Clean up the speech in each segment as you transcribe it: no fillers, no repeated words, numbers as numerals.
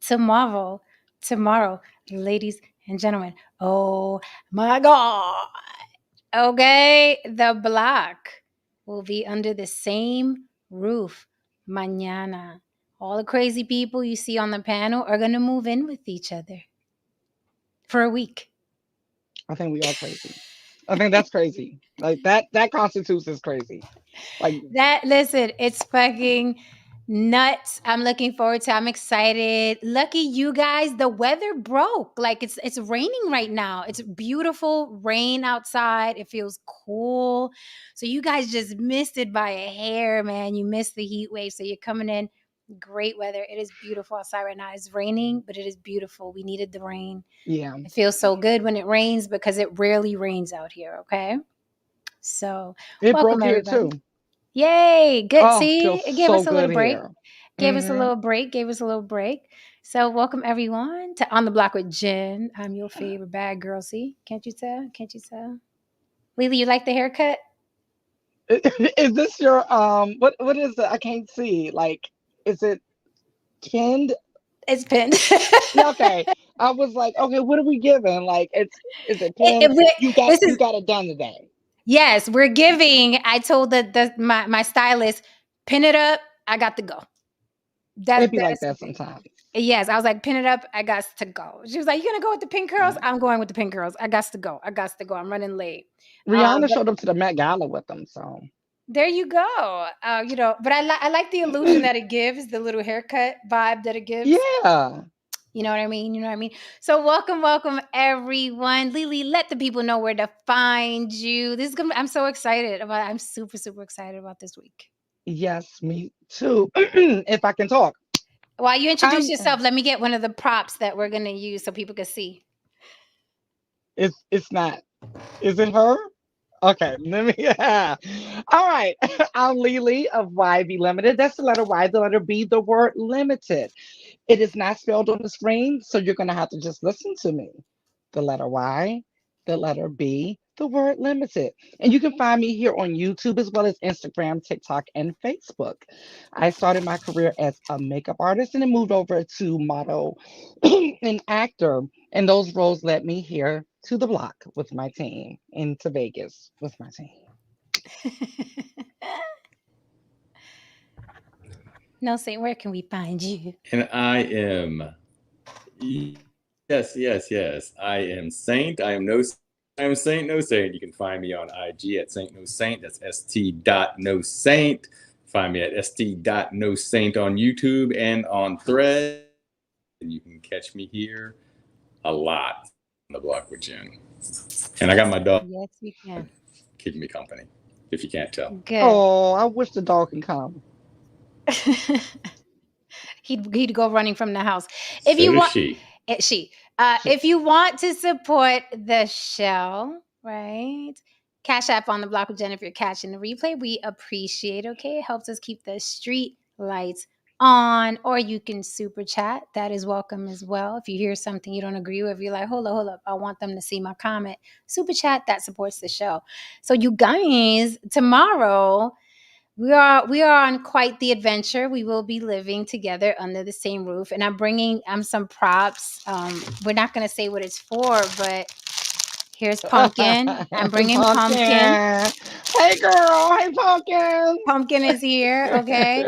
tomorrow, ladies and gentlemen. Oh my God. Okay, the block will be under the same roof mañana. All the crazy people you see on the panel are going to move in with each other for a week. I think we are crazy. I think that's crazy. Like that constitutes as crazy. Like Listen, it's fucking nuts. I'm looking forward to. I'm excited. Lucky you guys. The weather broke. Like it's raining right now. It's beautiful rain outside. It feels cool. So you guys just missed it by a hair, man. You missed the heat wave. So you're coming in. Great weather. It is beautiful outside right now. It's raining, but it is beautiful. We needed the rain. yeah, It feels so good when it rains because it rarely rains out here. Okay. So it welcome broke here everybody. too. Yay. Good. Oh, See, feels it gave so us a little good break. here. Gave us a Hmm. little break. Gave us a little break. So welcome everyone to On the Block with Jen. I'm your favorite bad girl. See? Can't you tell? Can't you tell? Lily, you like the haircut? Is this your what is it? I can't see. Like, is it pinned? It's pinned. Yeah, okay. I was like, okay, what are we giving? Like, is it It- pinned? it- this You is got it done today. yes, we're giving. I told my stylist, pin it up. I got to go. It'd be like That's that sometimes. yes, I was like, pin it up. I got to go. She was like, you gonna go with the pink curls? I'm going with the pink curls. I got to go. I got to go. I'm running late. Rihanna But showed up to the Met Gala with them, so there you go. But I like the illusion that it gives, the little haircut vibe that it gives. yeah. You know what I mean? You know what I mean? So welcome everyone. Lily, let the people know where to find you. This is gonna I'm so excited about I'm super excited about this week. Yes, me too. If I can talk. While you introduce I'm yourself, let me get one of the props that we're gonna use so people can see. it's not. Is it her? Okay, let me. Yeah. All right. I'm Lily of YB Limited. That's the letter Y, the letter B, the word limited. It is not spelled on the screen, so you're going to have to just listen to me. The letter Y, the letter B, the word limited. And you can find me here on YouTube as well as Instagram, TikTok, and Facebook. I started my career as a makeup artist and then moved over to model and actor. And those roles led me here to the block with my team, into Vegas with my team. No, say where can we find you? And I am, yes. I am Saint. I am Saint No Saint. You can find me on IG at Saint No Saint. That's st.no saint. Find me at st.no saint on YouTube and on Thread. And you can catch me here a lot on the block with Jen. And I got my dog Yes, we can. keeping me company, if you can't tell. Good. Oh, I wish the dog can come. He'd go running from the house. If So you does want she. she She- if you want to support the show, right? Cash App on the block with Jen if you're catching the replay. We appreciate, okay? It helps us keep the street lights on. Or you can super chat. That is welcome as well. If you hear something you don't agree with, you're like, hold up. I want them to see my comment. Super chat, that supports the show. So you guys, tomorrow we are on quite the adventure. We will be living together under the same roof, and I'm bringing some props. We're not going to say what it's for, but here's Pumpkin. I'm bringing Pumpkin. Pumpkin. Hey, girl. Hey, Pumpkin. Pumpkin is here. Okay.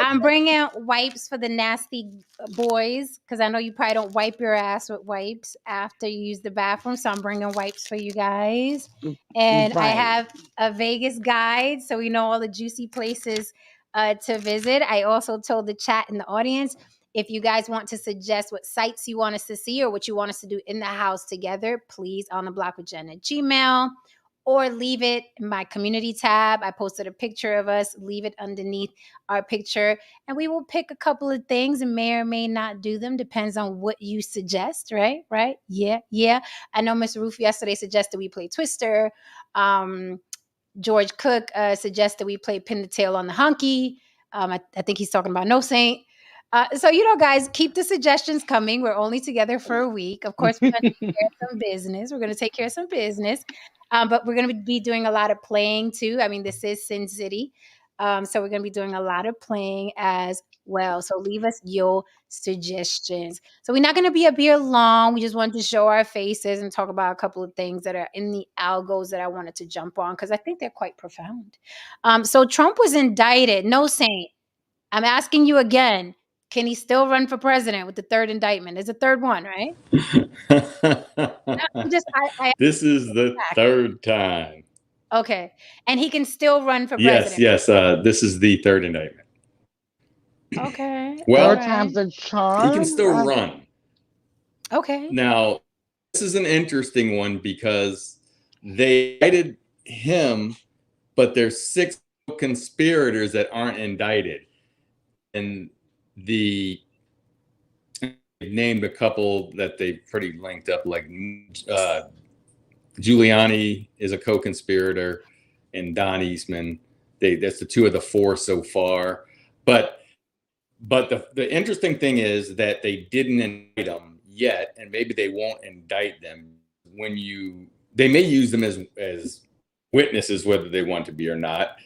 I'm bringing wipes for the nasty boys because I know you probably don't wipe your ass with wipes after you use the bathroom. So I'm bringing wipes for you guys. And I Right. have a Vegas guide so we know all the juicy places to visit. I also told the chat in the audience if you guys want to suggest what sites you want us to see or what you want us to do in the house together, please on the block with Jen at Gmail or leave it in my community tab. I posted a picture of us, leave it underneath our picture, and we will pick a couple of things and may or may not do them. Depends on what you suggest, right? Right? Yeah. I know Miss Roof yesterday suggested we play Twister. George Cook suggested we play Pin the Tail on the Hunky. I think he's talking about No Saint. So, guys, keep the suggestions coming. We're only together for a week. Of course, we're going to take care of some business. We're going to take care of some business. But we're going to be doing a lot of playing too. I mean, this is Sin City. So we're going to be doing a lot of playing as well. So leave us your suggestions. So we're not going to be up here long. We just wanted to show our faces and talk about a couple of things that are in the algos that I wanted to jump on because I think they're quite profound. So Trump was indicted. No saint. I'm asking you again. Can he still run for president with the third indictment? There's a third one, right? No, I This is the asked. third time. Okay. And he can still run for Yes, president. yes. This is the third indictment. Okay. All Well, Third right. time's a he can charm. still run. Okay. Now, this is an interesting one because they indicted him, but there's 6 conspirators that aren't indicted. And the named a couple that they pretty linked up, like Giuliani is a co-conspirator, and Don Eastman. That's the 2 of the 4 so far. But the interesting thing is that they didn't indict them yet, and maybe they won't indict them they may use them as witnesses, whether they want to be or not.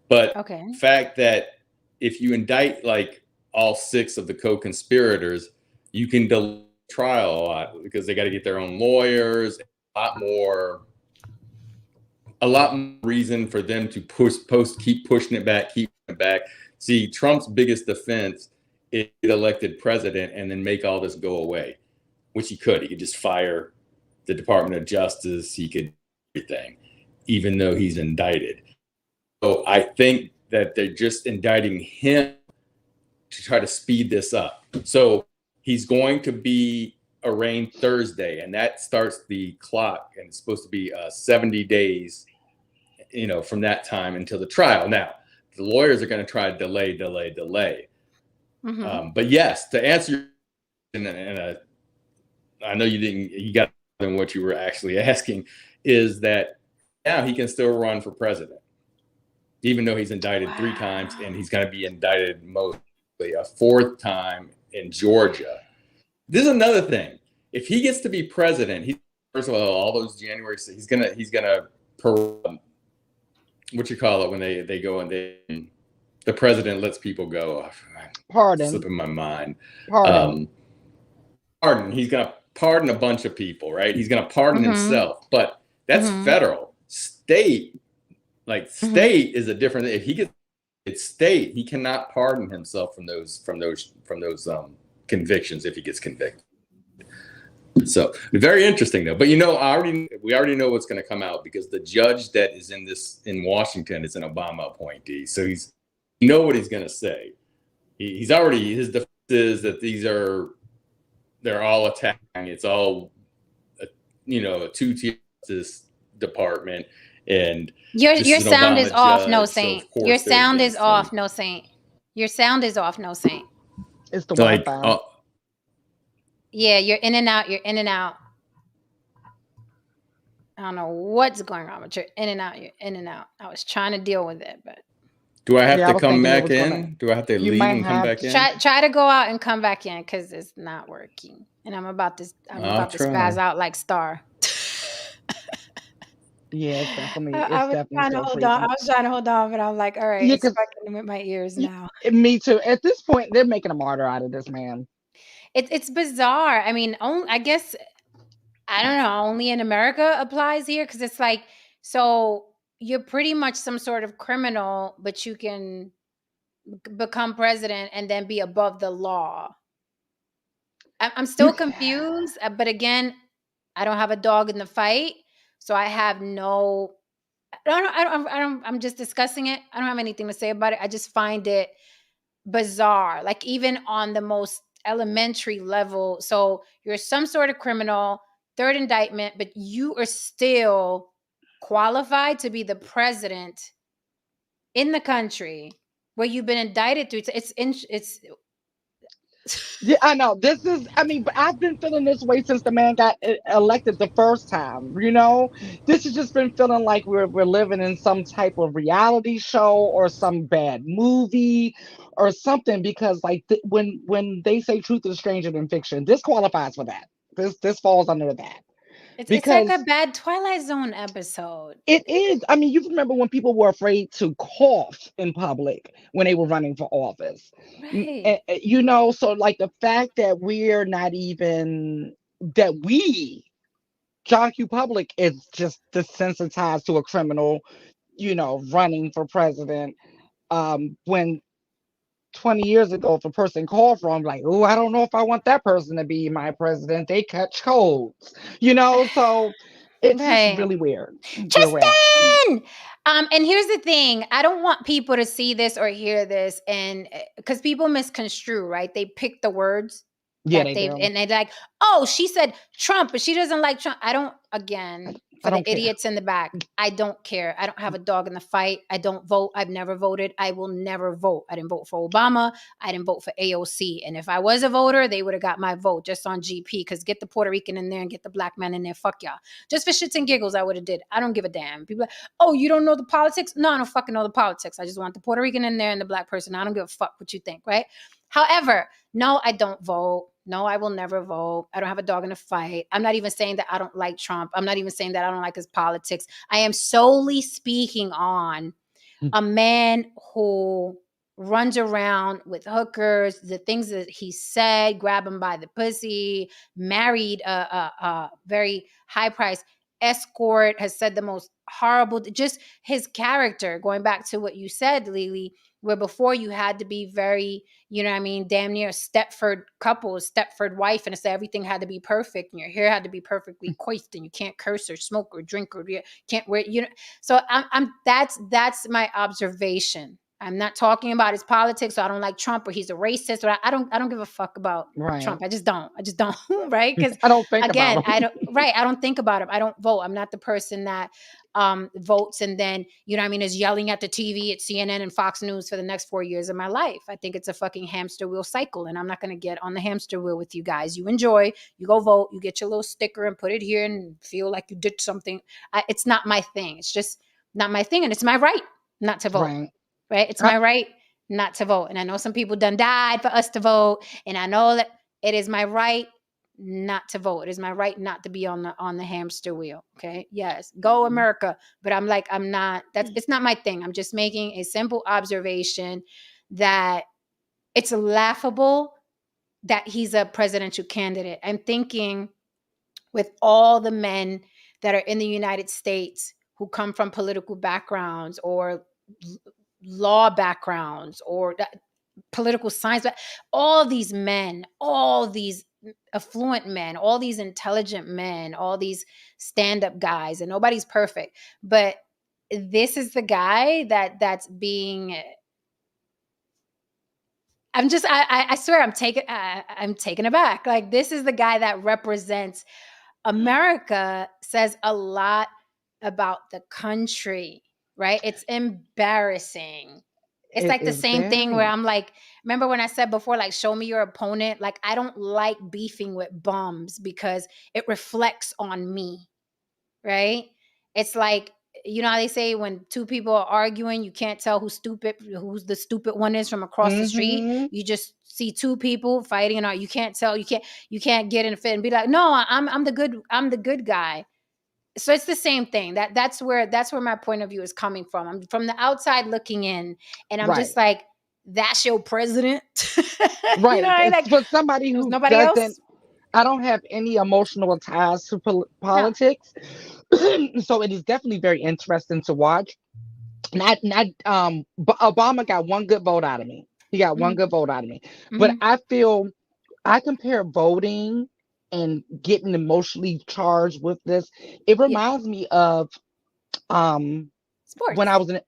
But Okay. the fact that if you indict like all 6 of the co-conspirators, you can delay trial a lot because they got to get their own lawyers, a lot more reason for them to keep pushing it back. See, Trump's biggest defense is get elected president and then make all this go away, which he could. He could just fire the Department of Justice. He could do everything, even though he's indicted. So I think that they're just indicting him to try to speed this up. So he's going to be arraigned Thursday, and that starts the clock, and it's supposed to be 70 days, from that time until the trial. Now, the lawyers are going to try to delay. Mm-hmm. But yes, to answer your question, and I know you got than what you were actually asking, is that now he can still run for president, even though he's indicted 3 times, and he's going to be indicted mostly a 4th time in Georgia. This is another thing. If he gets to be president, first of all those January, he's gonna what you call it when they go and the president lets people go. Pardon. Slipping my mind. Pardon. Pardon. He's gonna pardon a bunch of people, right? He's gonna pardon himself, but that's federal. State is a different. If he gets state, he cannot pardon himself from those convictions if he gets convicted. So very interesting though. But we already know what's going to come out because the judge that is in Washington is an Obama appointee. So you know what he's going to say. His defense is that they're all attacking. It's all a 2-tier justice department, and your sound is off, no judge, saint. so Your sound is off, no saint. Your sound is off, no saint. It's the Wi-Fi. Yeah, you're in and out. You're in and out. I don't know what's going on, but you're in and out. You're in and out. I was trying to deal with it, but do I have to come back in? Do I have to leave and come back in? Try to go out and come back in because it's not working. And I'm about to spaz out like Star. Yeah, it's definitely. I was trying to hold on, but I'm like, all right, it's fucking with my ears now. Me too. At this point, they're making a martyr out of this man. It's bizarre. I mean, I guess I don't know. Only in America applies here because it's like, so you're pretty much some sort of criminal, but you can become president and then be above the law. I'm still confused, but again, I don't have a dog in the fight, so I have no. I'm just discussing it. I don't have anything to say about it. I just find it bizarre. Like even on the most elementary level, so you're some sort of criminal, third indictment, but you are still qualified to be the president in the country where you've been indicted through. It's Yeah, I know. But I've been feeling this way since the man got elected the first time. This has just been feeling like we're living in some type of reality show or some bad movie or something. Because when they say truth is stranger than fiction, this qualifies for that. This falls under that. It's like a because bad Twilight Zone episode. it is. I mean, you remember when people were afraid to cough in public when they were running for office. Right. So like the fact that we're not even that we John Q. Public is just desensitized to a criminal, running for president. When 20 years ago, if a person called from like, oh, I don't know if I want that person to be my president, they catch colds, so it's just Right. really weird where we're at. Tristan! And here's the thing. I don't want people to see this or hear this, and because people misconstrue, right? They pick the words Yeah, that they they've, do. and they're like, oh, she said Trump, but she doesn't like Trump. I don't, again, I for the don't care. idiots in the back, I don't care. I don't have a dog in the fight. I don't vote. I've never voted. I will never vote. I didn't vote for Obama. I didn't vote for AOC. And if I was a voter, they would have got my vote just on GP, because get the Puerto Rican in there and get the black man in there. Fuck y'all. Just for shits and giggles, I would have did. I don't give a damn. People are like, oh, you don't know the politics? No, I don't fucking know the politics. I just want the Puerto Rican in there and the black person. I don't give a fuck what you think, right? However, no, I don't vote. No, I will never vote. I don't have a dog in a fight. I'm not even saying that I don't like Trump. I'm not even saying that I don't like his politics. I am solely speaking on a man who runs around with hookers, the things that he said, grab him by the pussy, married a very high price escort, has said the most horrible, just his character, going back to what you said, Lily, where before you had to be very, damn near a Stepford couple, a Stepford wife, and to say everything had to be perfect, and your hair had to be perfectly coiffed, and you can't curse or smoke or drink or you can't wear, so I'm that's my observation. I'm not talking about his politics. So I don't like Trump or he's a racist. Or I don't give a fuck about Right. Trump. I just don't. Right? Because I don't think again, about them. I don't think about him. I don't vote. I'm not the person that votes and then is yelling at the TV at CNN and Fox News for the next 4 years of my life. I think it's a fucking hamster wheel cycle, and I'm not going to get on the hamster wheel with you guys. You enjoy, you go vote, you get your little sticker and put it here and feel like you did something. It's not my thing. It's just not my thing, and it's my right not to vote. Right. Right? It's I, my right not to vote, and I know some people done died for us to vote, and I know that it is my right not to vote. It is my right not to be on the hamster wheel. Okay. Yes. Go America. But I'm not, it's not my thing. I'm just making a simple observation that it's laughable that he's a presidential candidate. I'm thinking with all the men that are in the United States who come from political backgrounds or law backgrounds or political science, but all these men, all these affluent men, all these intelligent men, all these stand-up guys, and nobody's perfect, but this is the guy that's being, I swear I'm taken aback. Like, this is the guy that represents America, says a lot about the country, right? It's embarrassing. It's it like the is same thing where very. I'm like, remember when I said before, like, show me your opponent? Like, I don't like beefing with bums because it reflects on me, right? It's like, how they say when two people are arguing, you can't tell who's the stupid one is from across the street. Mm-hmm. You just see two people fighting and you can't tell, you can't get in a fit and be like, no, I'm the good guy. So it's the same thing. That's where my point of view is coming from. I'm from the outside looking in, and I'm Right. just like, that's your president. Right. It's Like, for somebody there was who nobody doesn't. else. I don't have any emotional ties to No. politics, so it is definitely very interesting to watch. Not but Obama got one good vote out of me. He got one Mm-hmm. good vote out of me. But Mm-hmm. I feel I compare voting and getting emotionally charged with this. It Yeah. reminds me of um when I Sports. was in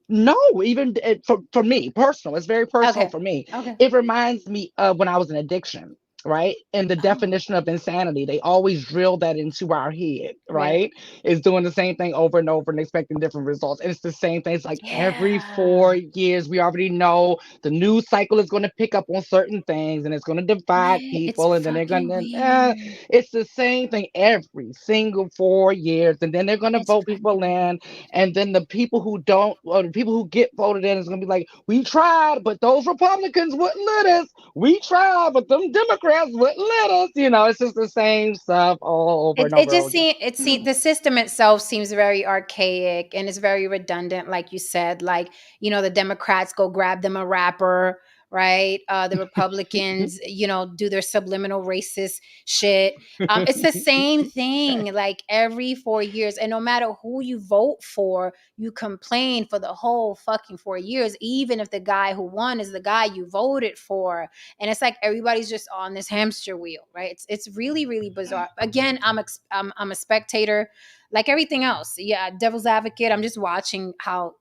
no, even for me, personal. It's very personal Okay. for me. Okay. It reminds me of when I was in addiction, right? And the Oh, definition of insanity, they always drill that into our head, right. right? It's doing the same thing over and over and expecting different results. And it's the same thing. It's like every Yeah. 4 years, we already know the news cycle is going to pick up on certain things and it's going to divide Right. It's people. And then they're going fucking to, weird. it's the same thing every single 4 years. And then they're going to It's vote fucking people in, weird. and then the people who don't, or the people who get voted in, is going to be like, we tried, but those Republicans wouldn't let us. We tried, but them Democrats Democrats wouldn't let us. It's just the same stuff all over and It over just again. the system itself seems very archaic and it's very redundant, like you said. Like, the Democrats go grab them a rapper, right? The Republicans, do their subliminal racist shit. It's the same thing, like every 4 years. And no matter who you vote for, you complain for the whole fucking 4 years, even if the guy who won is the guy you voted for. And it's like everybody's just on this hamster wheel, right? It's really, really bizarre. Again, I'm a spectator, like everything else. Yeah, devil's advocate. I'm just watching how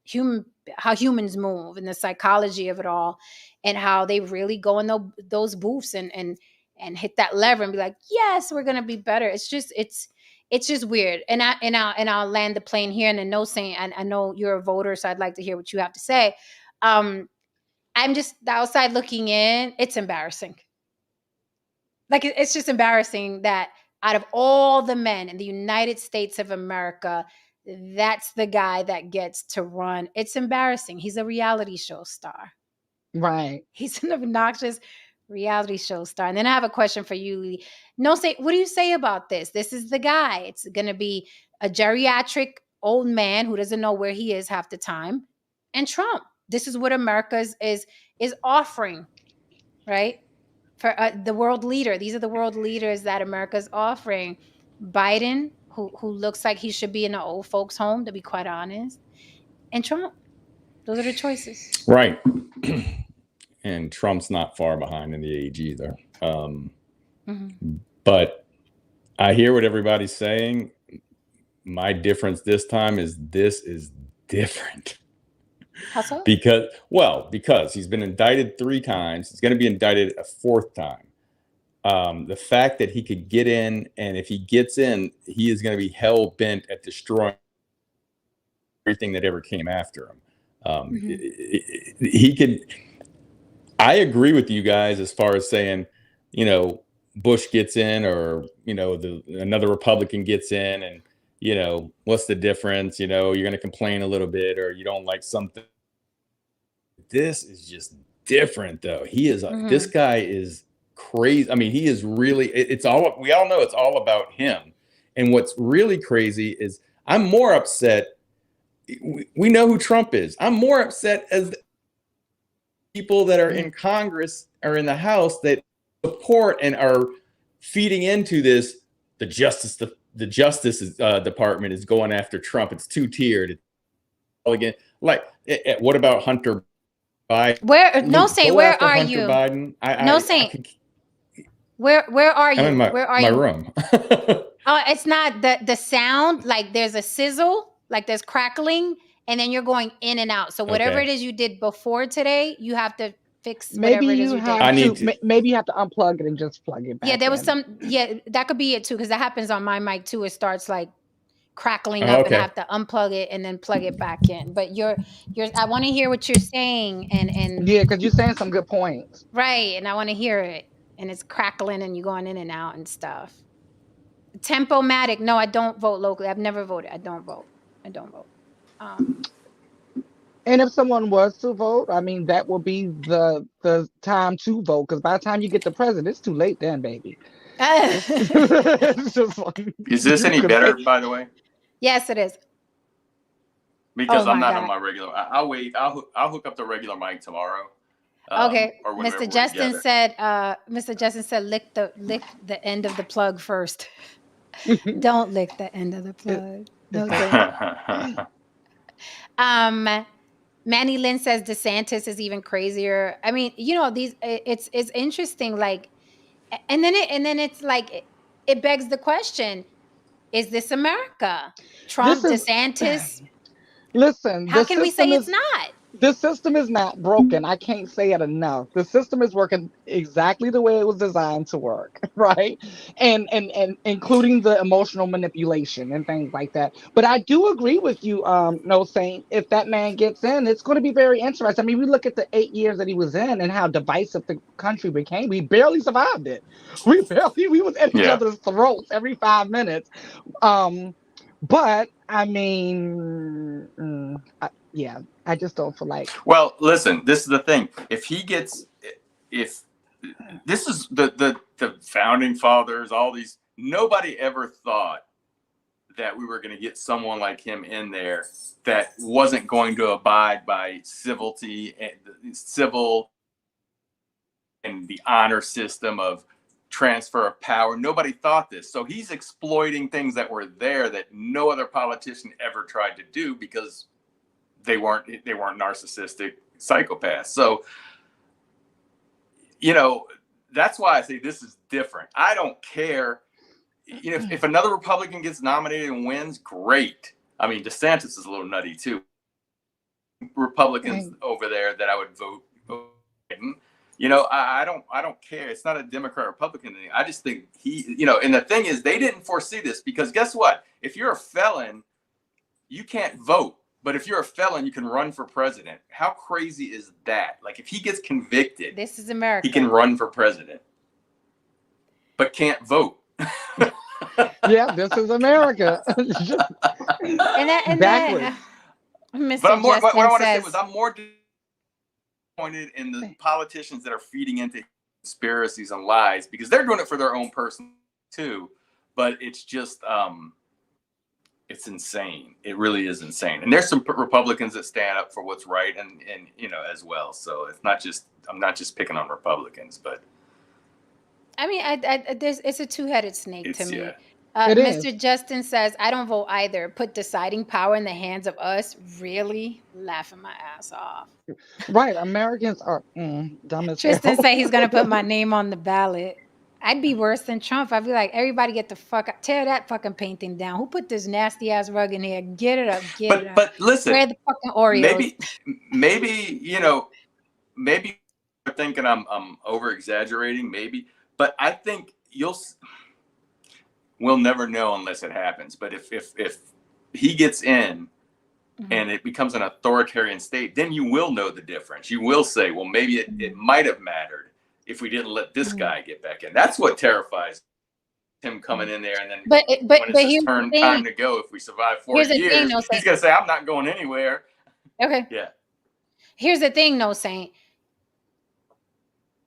humans move and the psychology of it all, and how they really go in those booths and hit that lever and be like, yes, we're gonna be better. It's just weird. And I'll land the plane here. And then no saying, and I know you're a voter, so I'd like to hear what you have to say. I'm just the outside looking in. It's embarrassing. Like, it's just embarrassing that out of all the men in the United States of America, that's the guy that gets to run. It's embarrassing. He's a reality show star. Right. He's an obnoxious reality show star. And then I have a question for you, Lee. No, what do you say about this? This is the guy. It's going to be a geriatric old man who doesn't know where he is half the time, and Trump. This is what America is offering, right? For the world leader. These are the world leaders that America's offering. Biden, who looks like he should be in an old folks home, to be quite honest, and Trump. Those are the choices. Right. And Trump's not far behind in the age either. But I hear what everybody's saying. My difference this time is different. How so? Because he's been indicted 3 times. He's going to be indicted a 4th time. The fact that he could get in, and if he gets in, he is going to be hell bent at destroying everything that ever came after him. He could. I agree with you guys as far as saying, Bush gets in, or another Republican gets in, and what's the difference? You're going to complain a little bit, or you don't like something. This is just different, though. He is this guy is crazy. I mean, he is really. We all know it's all about him. And what's really crazy is I'm more upset. We know who Trump is. I'm more upset as people that are in Congress or in the House that support and are feeding into this. The Justice Department is going after Trump. It's 2-tiered. Again, like, what about Hunter Biden? Where are you? Biden. Where are you? I'm in where are my you? room. It's not the sound. Like, there's a sizzle, like there's crackling, and then you're going in and out. So whatever it is you did before today, you have to fix whatever it is you did. Maybe you have to unplug it and just plug it back. Yeah, there was that could be it too, because that happens on my mic too. It starts like crackling up, and I have to unplug it and then plug it back in. But I want to hear what you're saying, and yeah, because you're saying some good points, right? And I want to hear it, and it's crackling, and you're going in and out and stuff. Tempo-matic. No, I don't vote locally. I've never voted. I don't vote. And if someone was to vote, I mean, that will be the time to vote, because by the time you get the president, it's too late then, baby. Is this any better, by the way? Yes, it is. Because I'm not on my regular. I'll wait. I'll hook up the regular mic tomorrow. Okay. Mr. Justin said, lick the end of the plug first. Don't lick the end of the plug. No. Manny Lynn says DeSantis is even crazier. I mean, it's interesting. Like, and then it's like it begs the question: is this America? Trump, DeSantis. Listen, how can we say it's not? The system is not broken. I can't say it enough. The system is working exactly the way it was designed to work, right? And including the emotional manipulation and things like that. But I do agree with you, No Saint. If that man gets in, it's going to be very interesting. I mean, we look at the 8 years that he was in and how divisive the country became. We barely survived it. We was at each other's throats every 5 minutes. But I mean, I just don't feel like. Well, listen, this is the thing. If this is the founding fathers, all these, nobody ever thought that we were going to get someone like him in there that wasn't going to abide by civility and civil and the honor system of transfer of power. Nobody thought this. So he's exploiting things that were there that no other politician ever tried to do because they weren't narcissistic psychopaths. So, that's why I say this is different. I don't care. If another Republican gets nominated and wins, great. I mean, DeSantis is a little nutty too. Republicans over there that I would vote. I don't care. It's not a Democrat Republican thing. I just think and the thing is, they didn't foresee this because guess what? If you're a felon, you can't vote. But if you're a felon, you can run for president. How crazy is that? Like, if he gets convicted, this is America. He can run for president, but can't vote. Yeah, this is America. and Backwards. Mr. But what I want to say says, was I'm more disappointed in the politicians that are feeding into conspiracies and lies because they're doing it for their own person too. But it's just it's insane. It really is insane. And there's some Republicans that stand up for what's right and as well. So it's not just, I'm not just picking on Republicans, but I mean, it's a two-headed snake to me. Yeah. Mr. Justin says, I don't vote either. Put deciding power in the hands of us. Really? Laughing my ass off. Right. Americans are dumb as Tristan hell. say he's going to put my name on the ballot. I'd be worse than Trump. I'd be like, everybody get the fuck out. Tear that fucking painting down. Who put this nasty ass rug in here? Get it up. Get it up. But listen, where the fucking Oreos? Maybe you're thinking I'm over exaggerating, maybe, but I think we'll never know unless it happens. But if he gets in and it becomes an authoritarian state, then you will know the difference. You will say, well, maybe it might have mattered if we didn't let this guy get back in. That's what terrifies him coming in there. And then when it's his time to go, if we survive 4 years, he's going to say, I'm not going anywhere. Okay. Yeah. Here's the thing, though, Saint.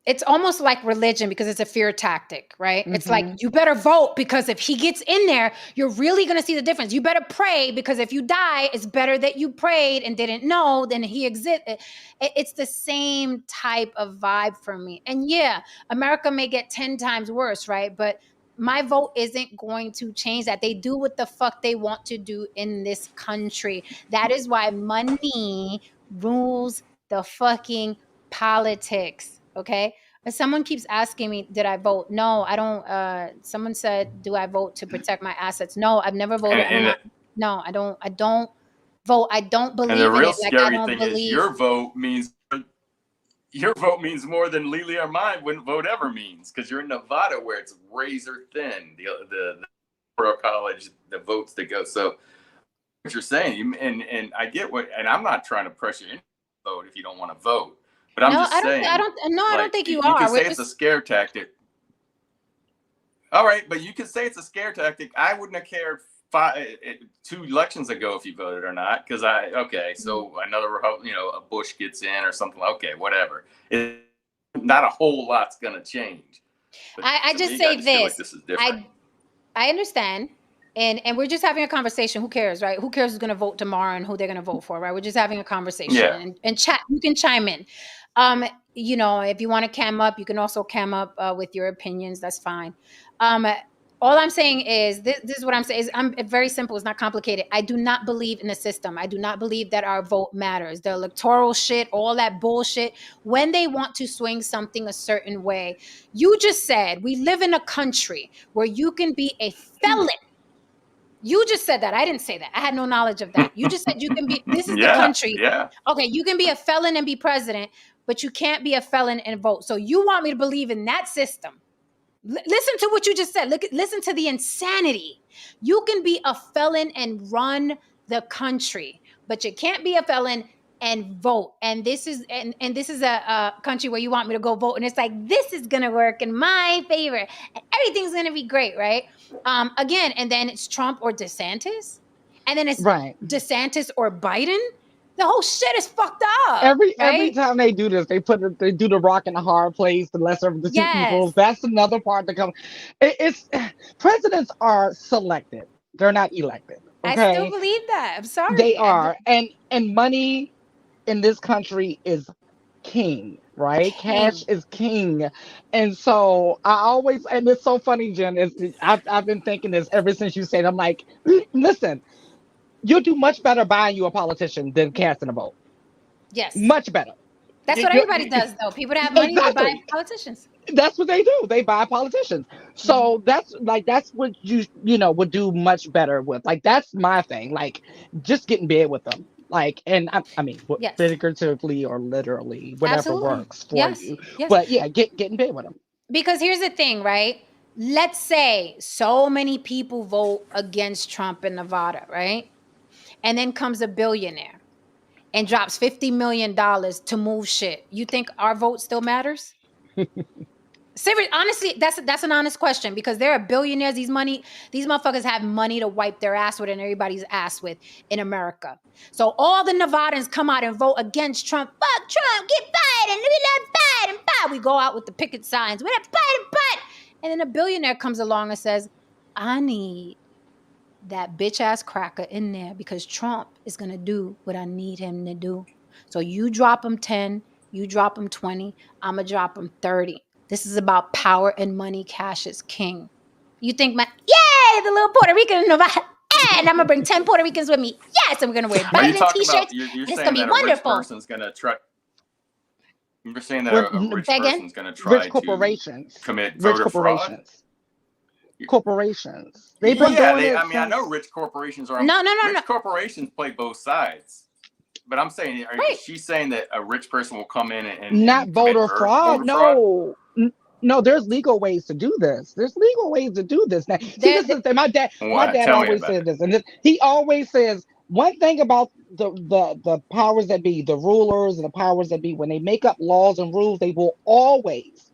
It's almost like religion because it's a fear tactic, right? Mm-hmm. It's like, you better vote because if he gets in there, you're really going to see the difference. You better pray because if you die, it's better that you prayed and didn't know than he existed. It's the same type of vibe for me. And yeah, America may get 10 times worse, right? But my vote isn't going to change that. They do what the fuck they want to do in this country. That is why money rules the fucking politics. Okay. But someone keeps asking me, did I vote? No, I don't. Someone said, do I vote to protect my assets? No, I've never voted. No, I don't vote. I don't believe in it. And the real scary thing is your vote means more than Lily or mine wouldn't vote ever means, because you're in Nevada where it's razor thin, the college, the votes that go. So what you're saying, and I get and I'm not trying to pressure you to vote if you don't want to vote. But I'm just saying. I don't think you are. You can say it's a scare tactic. All right, but you can say it's a scare tactic. I wouldn't have cared 2 elections ago if you voted or not, because so another, a Bush gets in or something. Okay, whatever. Not a whole lot's gonna change. I just say this. This is different. I understand. And we're just having a conversation. Who cares, right? Who cares who's going to vote tomorrow and who they're going to vote for, right? We're just having a conversation. Yeah. And chat. You can chime in. If you want to cam up, you can also cam up with your opinions. That's fine. All I'm saying is, this is what I'm saying. It's very simple. It's not complicated. I do not believe in the system. I do not believe that our vote matters. The electoral shit, all that bullshit. When they want to swing something a certain way, you just said we live in a country where you can be a felon. You just said that. I didn't say that. I had no knowledge of that. You just said you can be, this is the country. Yeah. Okay, you can be a felon and be president, but you can't be a felon and vote. So you want me to believe in that system. Listen to what you just said. Listen to the insanity. You can be a felon and run the country, but you can't be a felon and vote. And this is a country where you want me to go vote. And it's like, this is going to work in my favor. And everything's going to be great, right? Again, and then it's Trump or DeSantis. And then it's DeSantis or Biden. The whole shit is fucked up, Every right? time they do this, they do the rock in a hard place, the lesser of the two Yes, evils. That's another part that comes. It's presidents are selected; they're not elected. I still Okay, believe that. I'm they sorry. are, and money in this country is king, right? Cash King, is king, and so I always, and it's so funny, Jen. I've been thinking this ever since you said. I'm like, listen, you'll do much better buying you a politician than casting a vote. yes. Much better. That's what everybody does, though. People that have money, they buy Exactly. politicians. That's what they do. They buy politicians. Mhm. So that's what would do much better with. Like that's my thing. Like just get in bed with them. Like and I mean Yes, figuratively or literally, whatever absolutely. works for Yes, you. yes. But yeah, get in bed with them. Because here's the thing, right? Let's say so many people vote against Trump in Nevada, right? And then comes a billionaire and drops $50 million to move shit. You think our vote still matters? Serious, honestly, that's an honest question because there are billionaires. These motherfuckers have money to wipe their ass with and everybody's ass with in America. So all the Nevadans come out and vote against Trump. Fuck Trump, get Biden, we love Biden, Biden. We go out with the picket signs, we love Biden, Biden. And then a billionaire comes along and says, I need that bitch ass cracker in there because Trump is gonna do what I need him to do. So you drop him 10, you drop him 20, I'ma drop him 30. This is about power and money. Cash is king. You think yay, the little Puerto Rican in Nevada. And I'm gonna bring 10 Puerto Ricans with me. Yes, and we're gonna wear Are you Biden talking about? t-shirts, You're and it's gonna saying be that a rich wonderful. person's gonna try. You're saying that We're a rich Say again? person's gonna rich try to corporations. commit Rich voter fraud. corporations. Corporations. They've been Yeah, doing it I mean, I know since. rich corporations are. No. Rich corporations play both sides. But I'm saying, Right. she's saying that a rich person will come in Not and commit voter fraud. voter fraud. No. No, there's legal ways to do this. There's legal ways to do this. Now, see, There, this is the thing. My dad Tell me always about said it. this, and he always says one thing about the powers that be, the rulers and the powers that be, when they make up laws and rules, they will always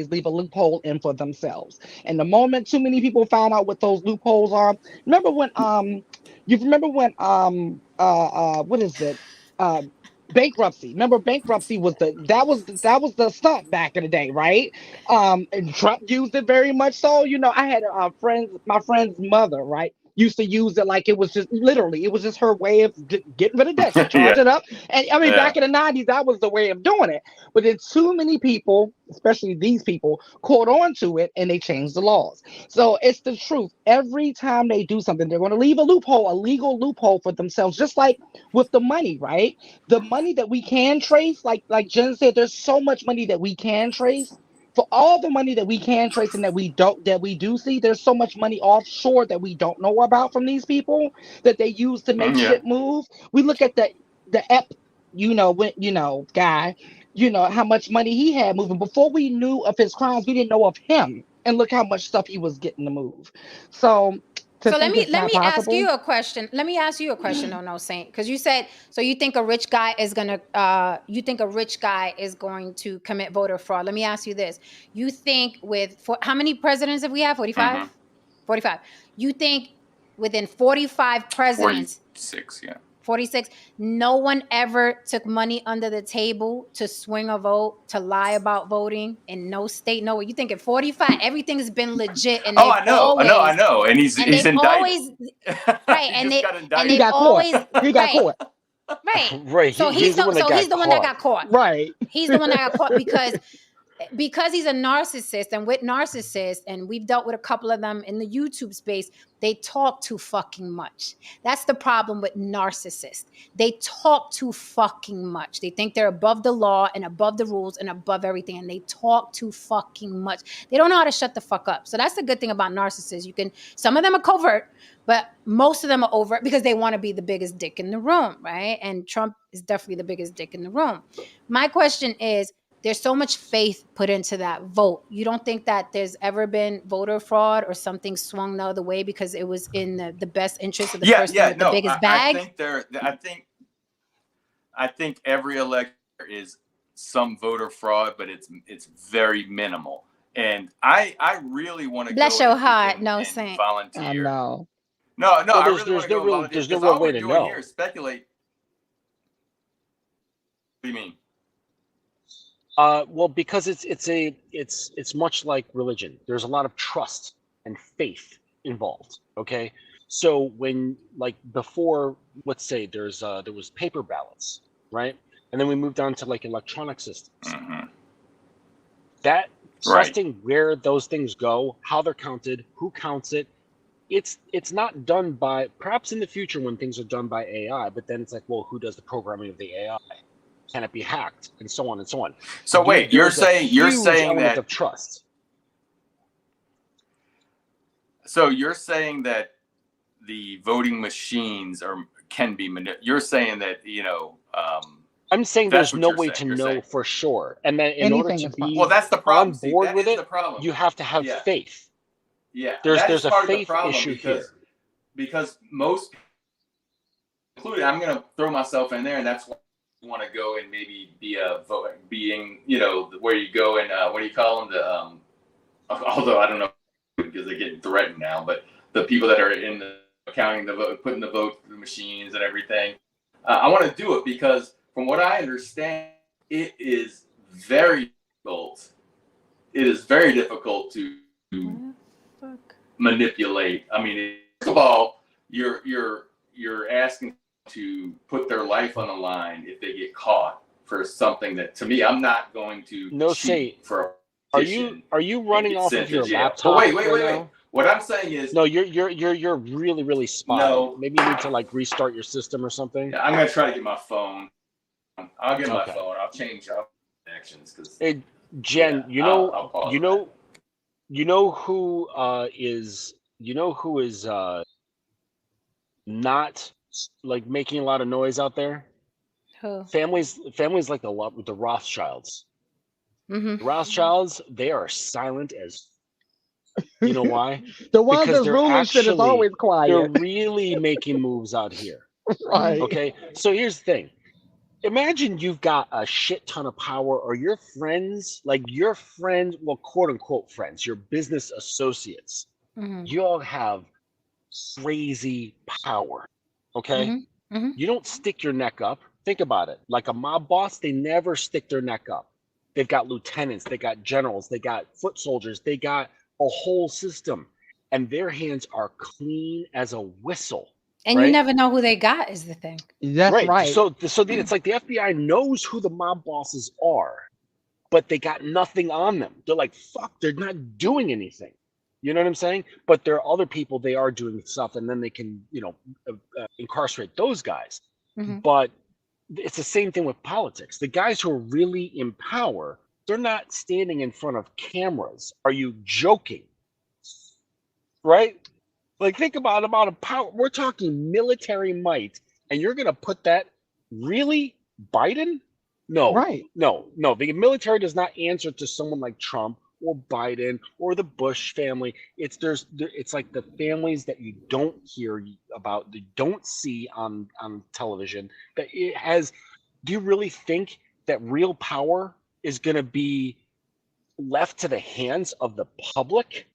leave a loophole in for themselves. And the moment too many people find out what those loopholes are, remember when you remember when what is it? Uh bankruptcy. Remember bankruptcy was that was the stunt back in the day, right? And Trump used it very much so. I had my friend's mother, right? Used to use it like it was just literally, it was just her way of getting rid of debt. She charged Yeah, it up. And I mean, yeah. back in the 90s, that was the way of doing it. But then too many people, especially these people, caught on to it and they changed the laws. So it's the truth. Every time they do something, they're going to leave a loophole, a legal loophole for themselves, just like with the money, right? The money that we can trace, like Jen said, there's so much money that we can trace. For all the money that we can trace and that we do see, there's so much money offshore that we don't know about from these people that they use to make Yeah. shit move. We look at the ep, guy, how much money he had moving before we knew of his crimes. We didn't know of him, and look how much stuff he was getting to move. So to So let think me it's let not me ask possible. you a question. Let me ask you a question, no Saint, because you said so. You think a rich guy is gonna? You think a rich guy is going to commit voter fraud? Let me ask you this: you think how many presidents have we had? 45? Mm-hmm. 45. You think within 45 presidents, 46. Yeah. 46, no one ever took money under the table to swing a vote, to lie about voting in no state? No, you think at 45 everything's been legit and Oh, I know, and he's they've indicted. always right He just got and He they've indicted. got caught. always He got right caught. right Right. so He's the one that he's got the one that caught. got caught. Right. He's the one that got caught because he's a narcissist, and with narcissists, and we've dealt with a couple of them in the YouTube space, they talk too fucking much. That's the problem with narcissists. They talk too fucking much. They think they're above the law and above the rules and above everything, and they talk too fucking much. They don't know how to shut the fuck up. So that's the good thing about narcissists. Some of them are covert, but most of them are overt because they want to be the biggest dick in the room, right? And Trump is definitely the biggest dick in the room. My question is, there's so much faith put into that vote. You don't think that there's ever been voter fraud or something swung the other way because it was in the best interest of the person with the No. biggest I bag? think I think every election is some voter fraud, but it's very minimal. And I really want to Bless go your heart, and, no and saint. I volunteer. know. No, Well, I really want to go volunteer there's no because real all way we're to doing know. here is speculate. do you mean? Well, because it's much like religion. There's a lot of trust and faith involved. Okay, so when like before, let's say there was paper ballots, right? And then we moved on to like electronic systems. Mm-hmm. That Right. trusting where those things go, how they're counted, who counts it. It's not done by, perhaps in the future when things are done by AI, but then it's like, well, who does the programming of the AI? Can it be hacked? And so on and so on. So wait, you're There's a saying huge element that of trust. So you're saying that the voting machines can be manipulated. You're saying that I'm saying that's there's what no you're way saying. to You're know saying. for sure, and then in order Anything to is be Well, that's the problem. on See, board that with is it, the problem. you have to have Yeah. faith. Yeah, There's that's a part of the faith problem issue here. because most, including, I'm going to throw myself in there, and that's why I want to go and maybe be being where you go and what do you call them, although I don't know because they're getting threatened now, but the people that are in the counting the vote, putting the vote through the machines and everything. I want to do it because, from what I understand, it is very difficult. It is very difficult to manipulate. I mean, first of all, you're asking to put their life on the line if they get caught for something that, to me, I'm not going to cheat for a petition. Are you running off of your laptop? But wait. What I'm saying is, no, you're really spotty. No. Maybe you need to like restart your system or something. Yeah, I'm gonna try to get my phone. I'll get my Okay. phone. I'll change up connections because. Hey, Jen, Yeah, you know who is not like making a lot of noise out there? Who? Families like the Rothschilds. Mm-hmm. The Rothschilds, they are silent as. You know why? The ones Because that's ruling shit is always they're quiet. really making moves out here. Right. Okay, so here's the thing. Imagine you've got a shit ton of power, or your friends, well, quote unquote friends, your business associates, Mm-hmm. you all have crazy power. Okay? Mm-hmm. Mm-hmm. You don't stick your neck up. Think about it. Like a mob boss, they never stick their neck up. They've got lieutenants, they got generals, they got foot soldiers, they got a whole system, and their hands are clean as a whistle. And right? you never know who they got is the thing. That's right. So it's like the FBI knows who the mob bosses are, but they got nothing on them. They're like, fuck, they're not doing anything. You know what I'm saying? But there are other people they are doing stuff, and then they can, incarcerate those guys. Mm-hmm. But it's the same thing with politics. The guys who are really in power, they're not standing in front of cameras. Are you joking? Right? Like, think about the amount of power. We're talking military might, and you're going to put that, really? Biden? No. Right. No. The military does not answer to someone like Trump or Biden or the Bush family. It's like the families that you don't hear about, that you don't see on television. That it has. Do you really think that real power is going to be left to the hands of the public?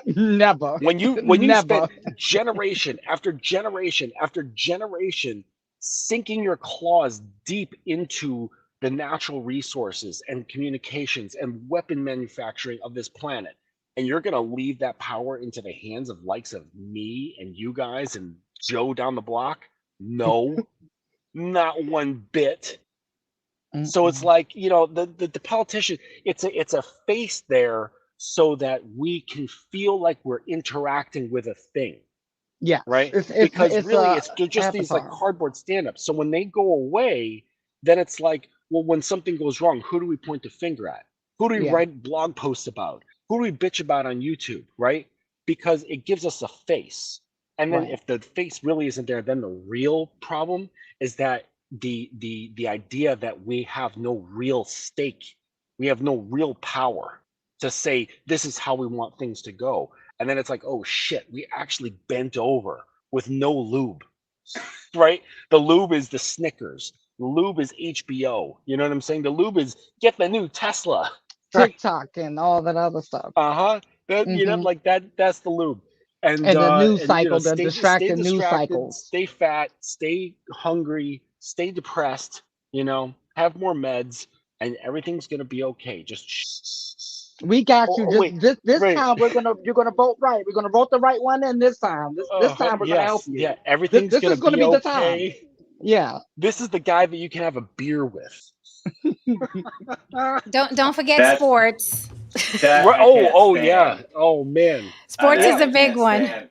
Never. When you Never. spend generation after generation after generation sinking your claws deep into the natural resources and communications and weapon manufacturing of this planet, and you're going to leave that power into the hands of likes of me and you guys and Joe down the block? No, not one bit. So it's like, the politician, it's a face there so that we can feel like we're interacting with a thing. Yeah. Right? It's Really, they're just these like avatar. cardboard stand-ups. So when they go away, then it's like, well, when something goes wrong, who do we point the finger at? Who do we write blog posts about? Who do we bitch about on YouTube? Right? Because it gives us a face. And then if the face really isn't there, then the real problem is that the idea that we have no real stake, we have no real power to say this is how we want things to go. And then it's like, oh shit, we actually bent over with no lube. Right? The lube is the Snickers. The lube is HBO. You know what I'm saying? The lube is get the new Tesla. TikTok and all that other stuff. Like that's the lube. And the news cycle, the stay distracted news distracted, cycles. stay fat, stay hungry, stay depressed, have more meds, and everything's gonna be okay. Just shh. We got you. Oh, wait, This wait. time you're gonna vote right. We're gonna vote the right one in this time. This time we're gonna help Yes, you. yeah. Everything's This gonna is gonna be be the time. okay. Yeah. This is the guy that you can have a beer with. Don't forget That's sports. that Right. I can't Oh, stand. yeah. Oh, man. Sports That is I a big can't one. stand.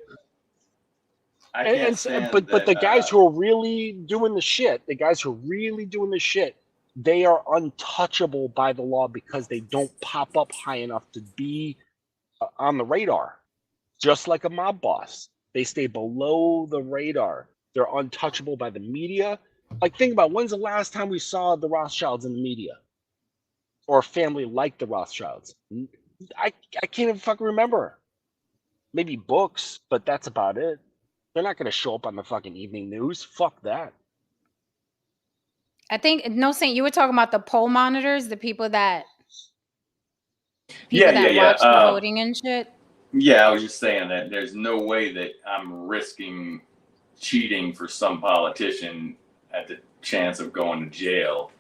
I And, can't and so, stand but that. the guys who are really doing the shit, they are untouchable by the law because they don't pop up high enough to be on the radar. Just like a mob boss, they stay below the radar. They're untouchable by the media. Like, think about, when's the last time we saw the Rothschilds in the media, or a family like the Rothschilds? I can't even fucking remember. Maybe books, but that's about it. They're not going to show up on the fucking evening news. Fuck that. I think no Saint, you were talking about the poll monitors, the people that Yeah. watch the voting and shit. Yeah, I was just saying that there's no way that I'm risking cheating for some politician at the chance of going to jail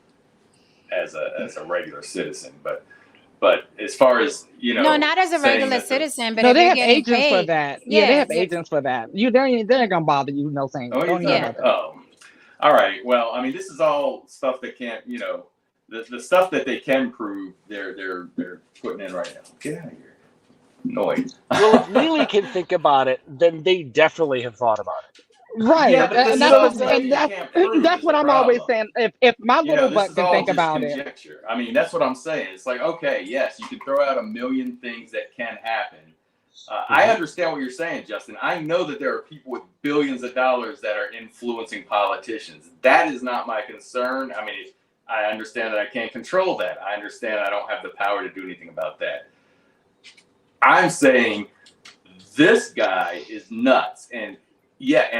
as a regular citizen. But as far as No, not as a saying regular that citizen, but No, if they you're have getting agents for paid, that. Yeah, they have yeah. agents for that. They ain't gonna bother you. No saying. Oh, you Don't even thought, about that. oh, all right. Well, I mean, this is all stuff that can't, the stuff that they can prove, they're putting in right now. Get out of here, noise. Well, if Lily can think about it, then they definitely have thought about it. Right, Yeah, but this and is all stuff you can't prove. that's is what the I'm always problem. saying. If my little This butt is can all think just about it, conjecture. I mean, that's what I'm saying. It's like, okay, yes, you can throw out a million things that can happen. I understand what you're saying, Justin. I know that there are people with billions of dollars that are influencing politicians. That is not my concern. I mean, I understand that I can't control that. I understand I don't have the power to do anything about that. I'm saying this guy is nuts. And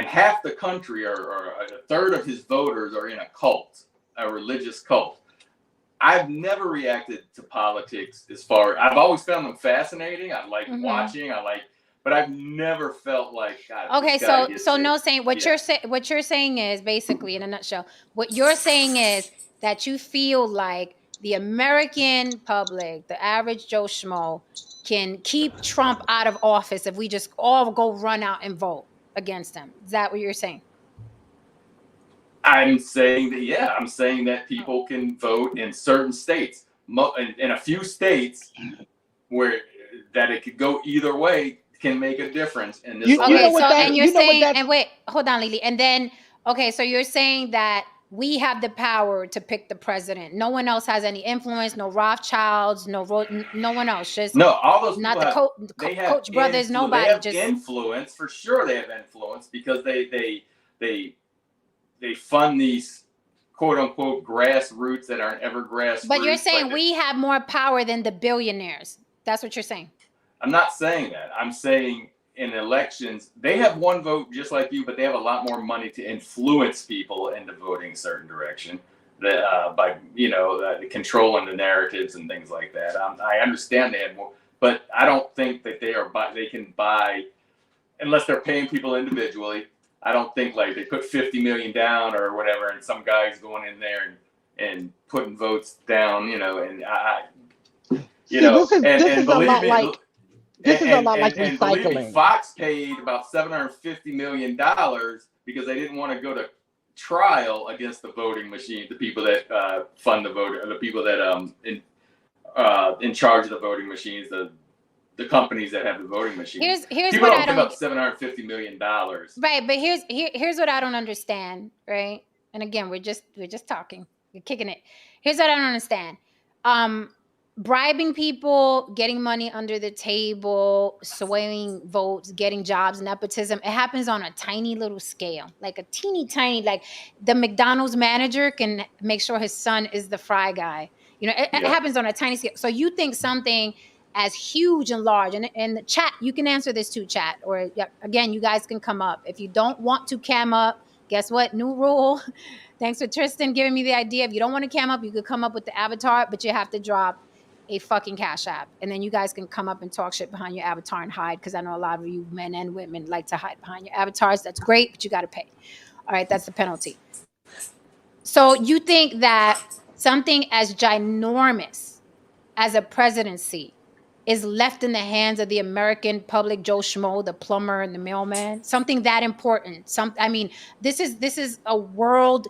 half the country or a third of his voters are in a cult, a religious cult. I've never reacted to politics I've always found them fascinating. I like watching. But I've never felt like, God, Okay, so no Saint, what you're saying is basically, in a nutshell, what you're saying is that you feel like the American public, the average Joe Schmo, can keep Trump out of office if we just all go run out and vote against him. Is that what you're saying? I'm saying that people can vote in certain states, in a few states where that it could go either way can make a difference in this election. Okay, so and you're saying, and wait, hold on, Lily, and then okay, so you're saying that we have the power to pick the president. No one else has any influence. No Rothschilds. No one else. Just all those not people the Koch brothers. Nobody. They have just influence for sure. They have influence because they fund these quote unquote grassroots that aren't ever grassroots. But you're saying we have more power than the billionaires. That's what you're saying. I'm not saying that. I'm saying in elections, they have one vote just like you, but they have a lot more money to influence people into voting a certain direction by controlling the narratives and things like that. I understand they have more, but I don't think that they can buy, unless they're paying people individually. I don't think like they put 50 million down or whatever, and some guy's going in there and putting votes down, This is a lot like and recycling. Believe me, Fox paid about $750 million because they didn't want to go to trial against the voting machine, the people that fund the vote, or the people that in charge of the voting machines, the companies that have the voting machines. Here's people what don't give up $750 million. Right, but here's what I don't understand, right? And again, we're just talking, we're kicking it. Here's what I don't understand. Bribing people, getting money under the table, swaying votes, getting jobs, nepotism, it happens on a tiny little scale, like a teeny tiny, like the McDonald's manager can make sure his son is the fry guy. It happens on a tiny scale. So you think something as huge and large, and the chat, you can answer this too, chat, or again, you guys can come up. If you don't want to cam up, guess what? New rule. Thanks for Tristan giving me the idea. If you don't want to cam up, you could come up with the avatar, but you have to drop a fucking Cash App, and then you guys can come up and talk shit behind your avatar and hide, because I know a lot of you men and women like to hide behind your avatars. That's great, but you got to pay. All right, that's the penalty. So you think that something as ginormous as a presidency is left in the hands of the American public, Joe Schmo, the plumber and the mailman, something that important. This is a world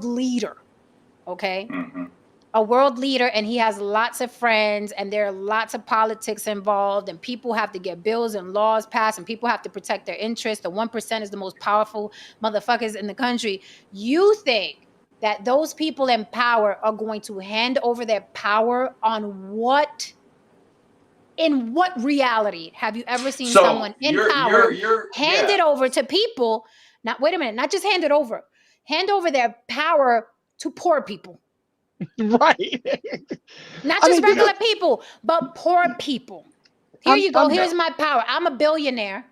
leader, okay? Mm-hmm. A world leader, and he has lots of friends, and there are lots of politics involved, and people have to get bills and laws passed, and people have to protect their interests. The 1% is the most powerful motherfuckers in the country. You think that those people in power are going to hand over their power on what? In what reality have you ever seen someone in power hand it over to people? Not, wait a minute, not just hand it over, hand over their power to poor people. Right. Not just regular people, but poor people. Here you go. Here's my power. I'm a billionaire.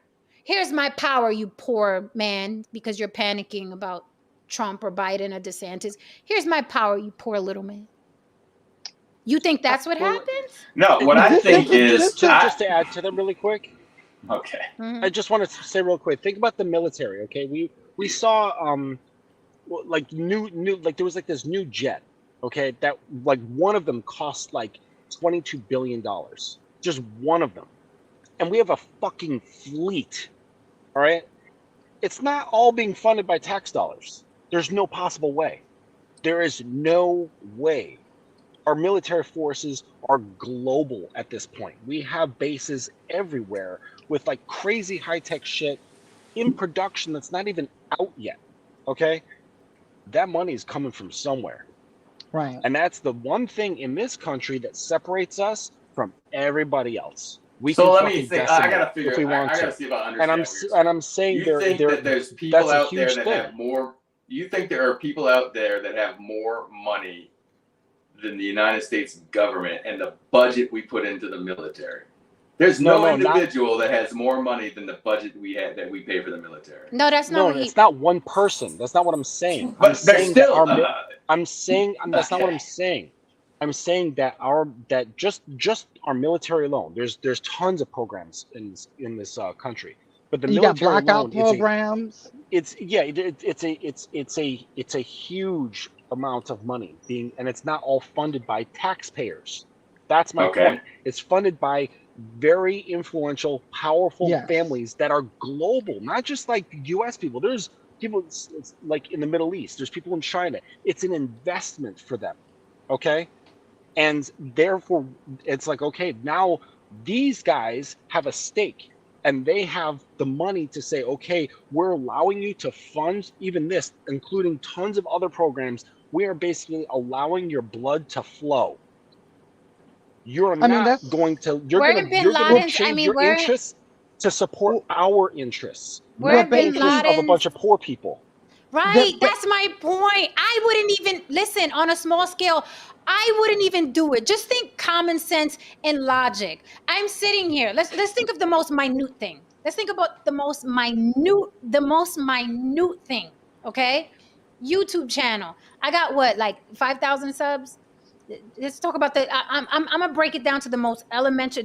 Here's my power, you poor man, because you're panicking about Trump or Biden or DeSantis. Here's my power, you poor little man. You think that's what happens? No, what I think is just to add to them really quick. Okay. Mm-hmm. I just want to say real quick. Think about the military. Okay, we saw like there was like this new jet. Okay, that like one of them cost like $22 billion. Just one of them, and we have a fucking fleet. All right, it's not all being funded by tax dollars. There's no possible way. There is no way. Our military forces are global at this point. We have bases everywhere with like crazy high-tech shit in production that's not even out yet. Okay? That money is coming from somewhere. Right. And that's the one thing in this country that separates us from everybody else. So let me think. I gotta figure. I gotta see if I understand. And I'm saying you think that there's people out there that have more. You think there are people out there that have more money than the United States government and the budget we put into the military? There's no individual that has more money than the budget we had that we pay for the military. No, that's not. No, it's not one person. That's not what I'm saying. But there's still. I'm saying that's not what I'm saying. I'm saying that just our military alone. There's tons of programs in this country, but the military got blackout alone, programs. It's a huge amount of money and it's not all funded by taxpayers. That's my point. It's funded by very influential, powerful families that are global, not just like U.S. people. There's people it's like in the Middle East. There's people in China. It's an investment for them. Okay. And therefore, it's like, okay, now these guys have a stake and they have the money to say, okay, we're allowing you to fund even this, including tons of other programs. We are basically allowing your blood to flow. You're not going to, you're going to change your interests to support our interests, not the interests of a bunch of poor people. Right, that's my point. I wouldn't even, listen, on a small scale, I wouldn't even do it. Just think common sense and logic. I'm sitting here. Let's think of the most minute thing. Let's think about the most minute thing, okay? YouTube channel. I got what, like 5,000 subs? Let's talk about the, I'm gonna break it down to the most elementary,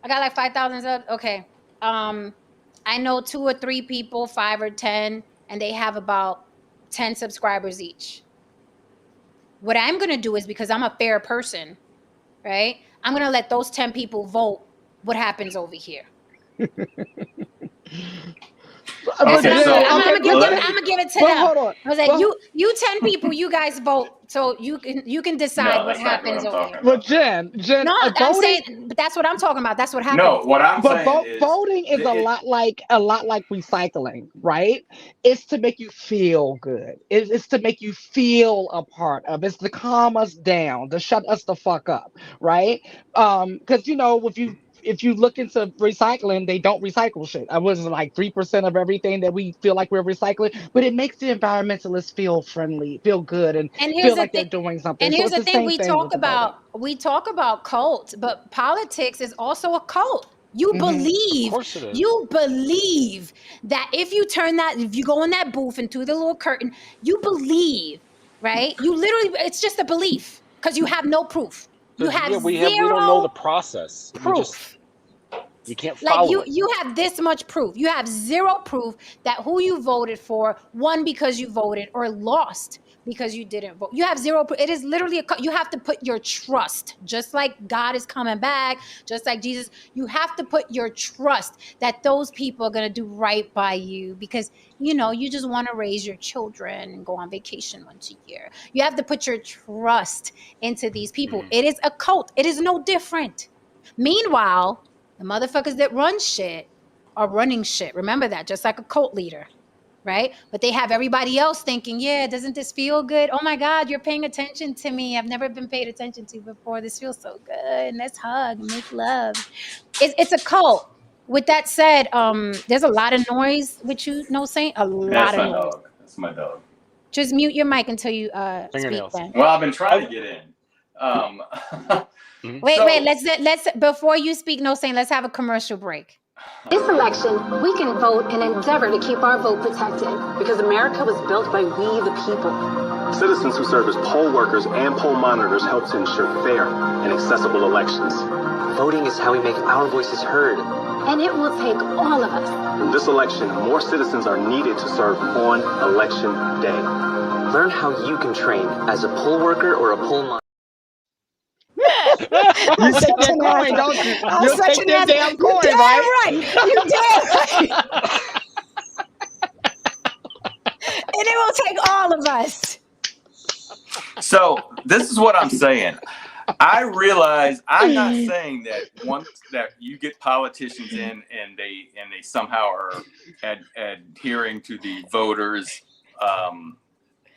I got like 5,000 subs, okay. I know 2 or 3 people, 5 or 10, and they have about 10 subscribers each. What I'm going to do is, because I'm a fair person, right? I'm going to let those 10 people vote what happens over here. I'm gonna give it to them. I was like, you 10 people, you guys vote, so you can decide what happens over here. Well, Jen, no, I'm saying, but that's what I'm talking about. That's what happens. No, what I'm saying is voting is a lot like recycling, right? It's to make you feel good. It's to make you feel a part of. It's to calm us down, to shut us the fuck up, right? Because if you look into recycling, they don't recycle shit. I was like 3% of everything that we feel like we're recycling, but it makes the environmentalists feel friendly, feel good, and feel like they're doing something. And here's the thing, we talk about cults, but politics is also a cult. You believe that if you go in that booth and through the little curtain, you believe, right? You literally, it's just a belief because you have no proof. You have we don't know the process. Proof. You can't Like follow it. you have this much proof. You have zero proof that who you voted for won because you voted or lost because you didn't vote. You have zero proof. It is literally you have to put your trust, just like God is coming back, just like Jesus. You have to put your trust that those people are going to do right by you because, you know, you just want to raise your children and go on vacation once a year. You have to put your trust into these people. It is a cult. It is no different. Meanwhile, the motherfuckers that run shit are running shit. Remember that, just like a cult leader, right? But they have everybody else thinking, yeah, doesn't this feel good? Oh my God, you're paying attention to me. I've never been paid attention to before. This feels so good. And let's hug and make love. It's a cult. With that said, there's a lot of noise with you, No Saint. A lot That's of my noise. dog. That's my dog. Just mute your mic until you speak. Fingernails. Then. Well, I've been trying to get in. Wait. Let's before you speak, No Saint. Let's have a commercial break. This election, we can vote and endeavor to keep our vote protected because America was built by we the people. Citizens who serve as poll workers and poll monitors help to ensure fair and accessible elections. Voting is how we make our voices heard. And it will take all of us. In this election, more citizens are needed to serve on election day. Learn how you can train as a poll worker or a poll monitor. You take that coin, don't you? You take that damn coin, right? You damn right. And it will take all of us. So this is what I'm saying. I realize I'm not saying that once that you get politicians in and they somehow are adhering to the voters,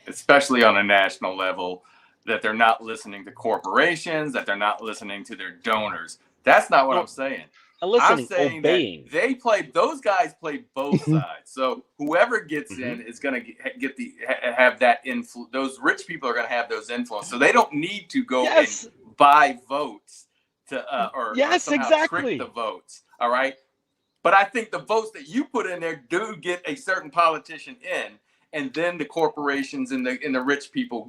especially on a national level, that they're not listening to corporations, that they're not listening to their donors. That's not what I'm saying. I'm saying obeying. that those guys play both sides. So whoever gets in is going to have that influence. Those rich people are going to have those influence. So they don't need to go and buy votes to or somehow trick the votes. All right. But I think the votes that you put in there do get a certain politician in, and then the corporations and the rich people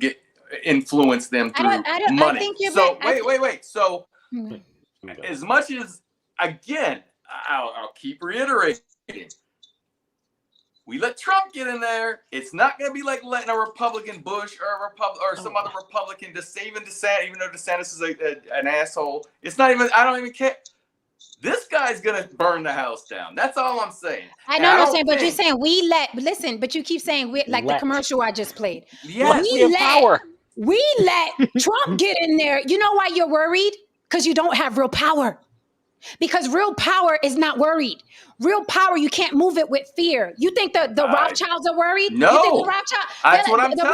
influence them through money. I think you're so wait. So as much as, again, I'll keep reiterating, we let Trump get in there. It's not going to be like letting a Republican Bush or some other Republican even DeSantis, even though DeSantis is an asshole. It's not even. I don't even care. This guy's gonna burn the house down. That's all I'm saying. I know what I'm saying, but you're saying listen, but you keep saying the commercial I just played. Yes, we let Trump get in there. You know why you're worried? Because you don't have real power. Because real power is not worried. Real power, you can't move it with fear. You think the Rothschilds are worried? No. You think the Rothschilds? That's what I'm telling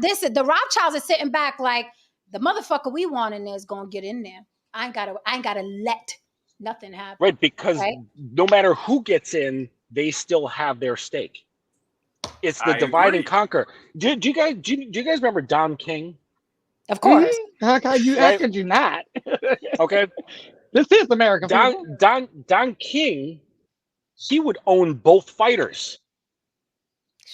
you. The Rothschilds are sitting back like, the motherfucker we want in there is gonna get in there. I ain't gotta let nothing happen. Right, because no matter who gets in, they still have their stake. It's the divide and conquer. Do you guys remember Don King? Of course. How could you not? Okay. This is America. Don King, he would own both fighters.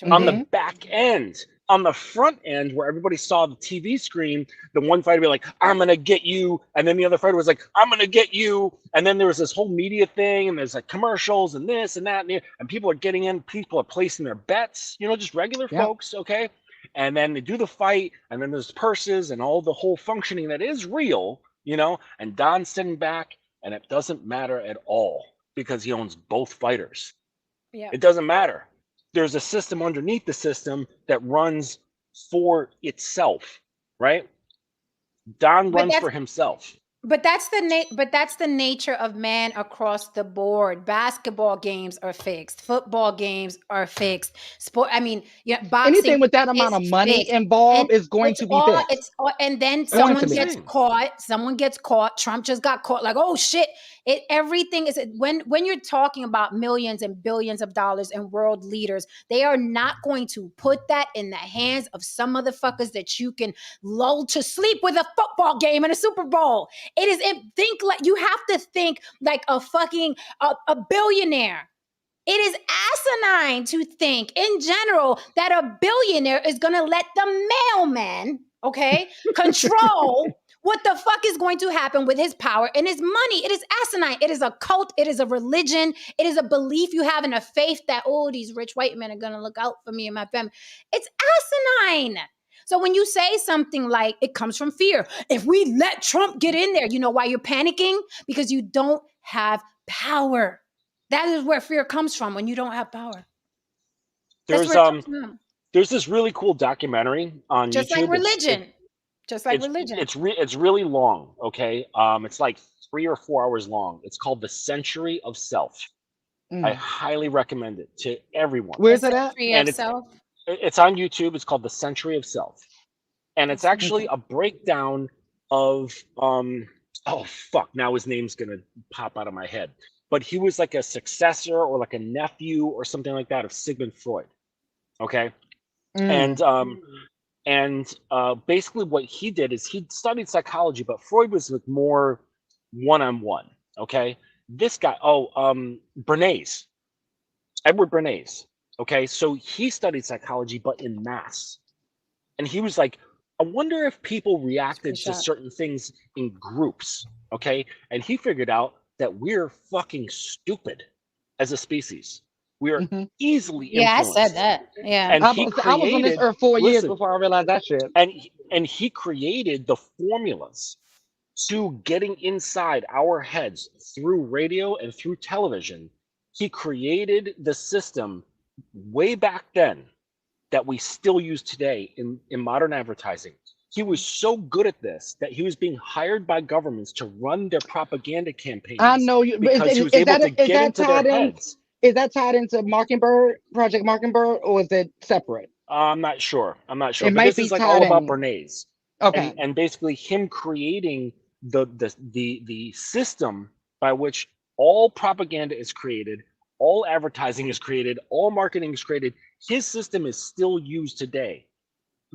On the back end. On the front end, where everybody saw the TV screen, the one fighter would be like, I'm going to get you. And then the other fighter was like, I'm going to get you. And then there was this whole media thing, and there's like commercials and this and that. And people are getting in. People are placing their bets, just regular folks, okay? And then they do the fight, and then there's purses and all the whole functioning that is real, and Don's sitting back, and it doesn't matter at all because he owns both fighters. Yeah. It doesn't matter. There's a system underneath the system that runs for itself, right? Don runs for himself. But that's the nature of man across the board. Basketball games are fixed. Football games are fixed. Boxing. Anything with that amount of money involved is going to be fixed. And then someone gets caught. Someone gets caught. Trump just got caught. Like, oh shit! Everything is when you're talking about millions and billions of dollars and world leaders, they are not going to put that in the hands of some motherfuckers that you can lull to sleep with a football game and a Super Bowl. You have to think like a fucking a billionaire. It is asinine to think in general that a billionaire is going to let the mailman, control what the fuck is going to happen with his power and his money? It is asinine. It is a cult. It is a religion. It is a belief you have in a faith that, oh, these rich white men are going to look out for me and my family. It's asinine. So when you say something like it comes from fear, if we let Trump get in there, you know why you're panicking? Because you don't have power. That is where fear comes from, when you don't have power. That's where it comes from. There's this really cool documentary on Just YouTube. like religion. Just like religion. It's really long. Okay, it's like 3 or 4 hours long. It's called The Century of Self. I highly recommend it to everyone. Where's it at? Century of Self. It's on YouTube. It's called The Century of Self, and it's actually a breakdown of oh fuck, now his name's gonna pop out of my head, but he was like a successor or like a nephew or something like that of Sigmund Freud. Okay, and basically what he did is he studied psychology, but Freud was like more one-on-one. Okay, this guy, Bernays, Edward Bernays. Okay, so he studied psychology, but in mass. And he was like, I wonder if people reacted to certain things in groups. Okay, and he figured out that we're fucking stupid as a species. We are easily influenced. I said that. Yeah. And I was on this earth 4 years before I realized that shit. And he created the formulas to getting inside our heads through radio and through television. He created the system way back then that we still use today in modern advertising. He was so good at this that he was being hired by governments to run their propaganda campaigns. I know you, because he was able to get into their heads. Is that tied into Mockingbird, Project Mockingbird, or is it separate? I'm not sure. It But might this be is like tied all about in. Bernays. Okay. And basically him creating the system by which all propaganda is created, all advertising is created, all marketing is created. His system is still used today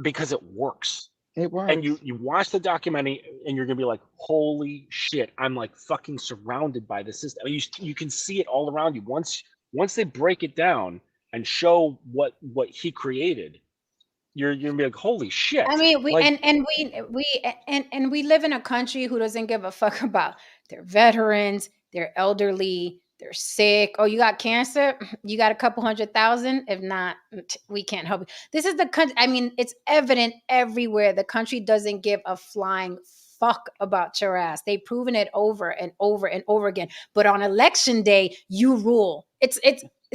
because it works. It works. And you watch the documentary and you're gonna be like, holy shit, I'm like fucking surrounded by this system. I mean, you can see it all around you. Once they break it down and show what he created, you're gonna be like, holy shit. I mean, we like, we live in a country who doesn't give a fuck about their veterans, their elderly, they're sick. Oh, you got cancer? You got a couple 100,000? If not, we can't help you. This is the country. I mean, it's evident everywhere. The country doesn't give a flying fuck about your ass. They've proven it over and over and over again. But on election day, you rule. It's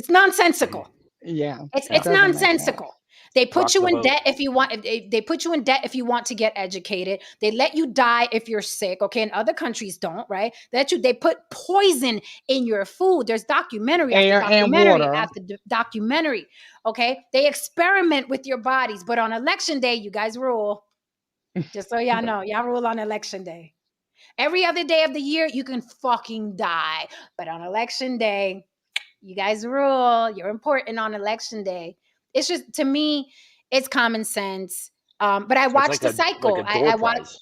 nonsensical. Yeah. It's nonsensical. They put you in debt if you want. They put you in debt if you want to get educated. They let you die if you're sick. Okay, and other countries don't, right? They put poison in your food. There's documentary Air after and documentary water. after documentary. Okay, they experiment with your bodies, but on election day, you guys rule. Just so y'all know, y'all rule on election day. Every other day of the year, you can fucking die, but on election day, you guys rule. You're important on election day. It's just, to me, it's common sense. But I watched the cycle. I watched.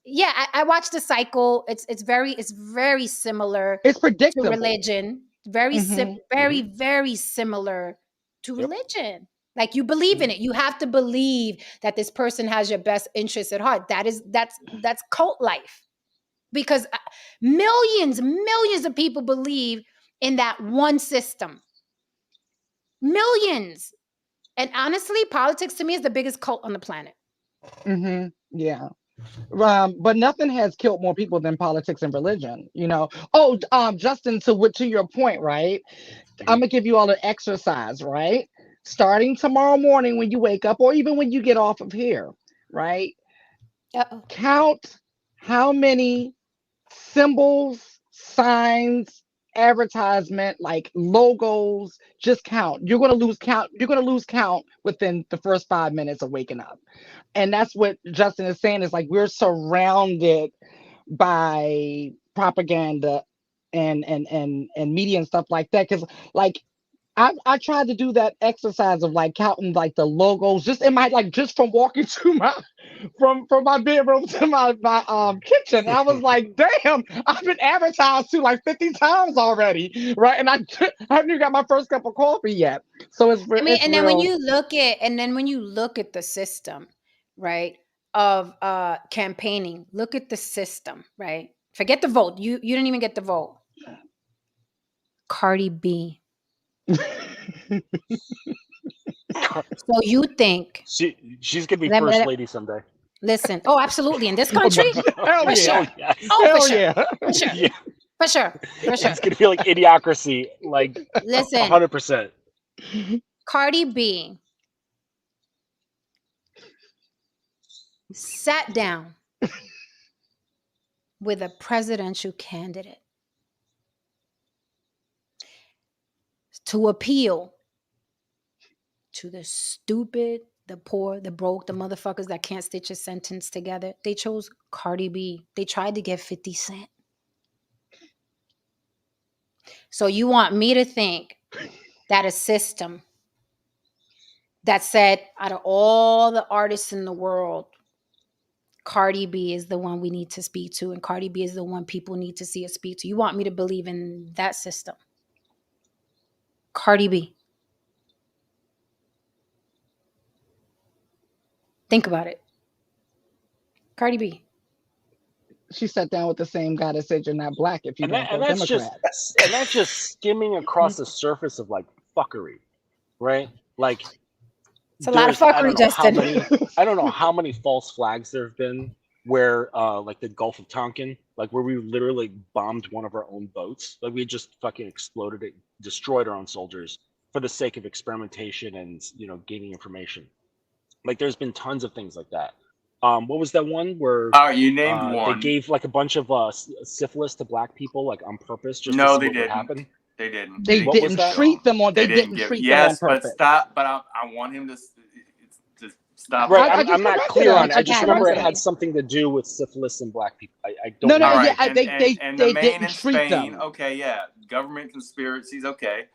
Yeah, I watched the cycle. It's very similar. It's predictable. To religion. Very very similar to religion. Like, you believe in it. You have to believe that this person has your best interests at heart. That's cult life, because millions of people believe in that one system. Millions. And honestly, politics to me is the biggest cult on the planet. Yeah. But nothing has killed more people than politics and religion, you know. Oh, Justin, to your point, right? I'm gonna give you all an exercise, right? Starting tomorrow morning when you wake up, or even when you get off of here, right? Count how many symbols, signs, advertisement, like logos, just count. You're gonna lose count within the first 5 minutes of waking up. And that's what Justin is saying, is like, we're surrounded by propaganda and media and stuff like that. Because like I tried to do that exercise of like counting like the logos just in my, like, just from walking to my from my bedroom to my kitchen. I was like, damn, I've been advertised to like 50 times already, right? And I haven't even got my first cup of coffee yet. So it's I mean, and then when you look at the system, right? campaigning. Look at the system, right? Forget the vote. You didn't even get the vote. Cardi B. So you think she's gonna be first lady someday? Listen. Oh, absolutely. In this country? Hell For yeah. sure. Yes. Oh, Hell for sure. yeah. For sure. Yeah. For sure. For sure. It's gonna be like Idiocracy, like Listen. 100%. Cardi B sat down with a presidential candidate to appeal to the stupid, the poor, the broke, the motherfuckers that can't stitch a sentence together. They chose Cardi B. They tried to get 50 Cent. So you want me to think that a system that said, out of all the artists in the world, Cardi B is the one we need to speak to, and Cardi B is the one people need to see us speak to. You want me to believe in that system? Cardi B. Think about it. Cardi B. She sat down with the same guy that said you're not black if you don't vote Democrat. That's just skimming across the surface of like fuckery, right? Like it's a lot of fuckery, Justin. I don't know how many false flags there have been where like the Gulf of Tonkin, like where we literally bombed one of our own boats. Like we just fucking exploded it, destroyed our own soldiers for the sake of experimentation and, you know, gaining information. Like there's been tons of things like that. What was that one where you named one? They gave like a bunch of syphilis to black people like on purpose just no, to see they what didn't. would happen? They didn't. They didn't treat them on. They didn't treat them on purpose. But stop. But I want him to stop. Right, I'm not clear on it. I just remember it had something to do with syphilis and black people. I don't know. No, right. yeah, they didn't treat them. Okay, yeah, government conspiracies. Okay,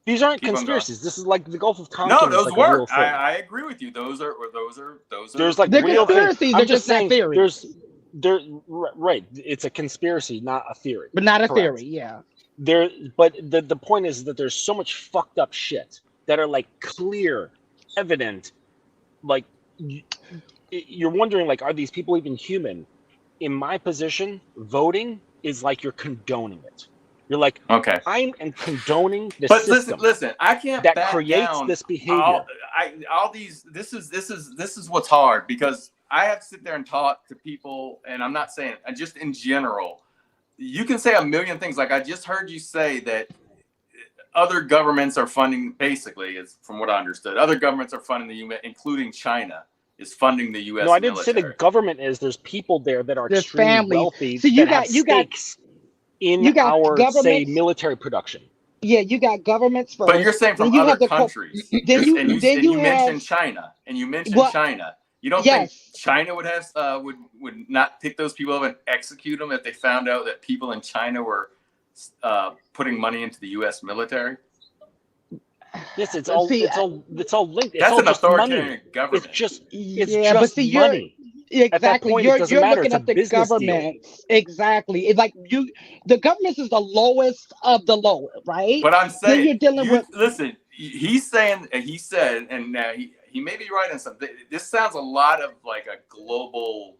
these aren't conspiracies. This is like the Gulf of Tonkin. No, those like work. I agree with you. Those are. There's like they're real conspiracies. They're just not theories. Right. It's a conspiracy, not a theory. But not a theory. Yeah. But the point is that there's so much fucked up shit that are like clear, evident, like you're wondering like, are these people even human? In my position, voting is like you're condoning it. You're like, okay, I'm condoning the system. Listen, I can't that back creates down this behavior. All these. This is what's hard because I have to sit there and talk to people, and I'm not saying just in general. You can say a million things. Like I just heard you say that other governments are funding. Basically, is from what I understood, other governments are funding the U.S., including China. Is funding the U.S. No, I didn't say the government is. There's people there that are extremely wealthy. So you got stakes in our say military production. Yeah, you got governments first. But you're saying from other countries. You mentioned China, and you mentioned China. You don't think China would have would not pick those people up and execute them if they found out that people in China were putting money into the U.S. military? Yes, it's all linked. That's an authoritarian government. It's just money. Exactly. You're looking at the government. Exactly. It's like the government is the lowest of the lower, right? But I'm saying you're dealing with. Listen, he's saying, and he said, and now he may be right in something. This sounds a lot of like a global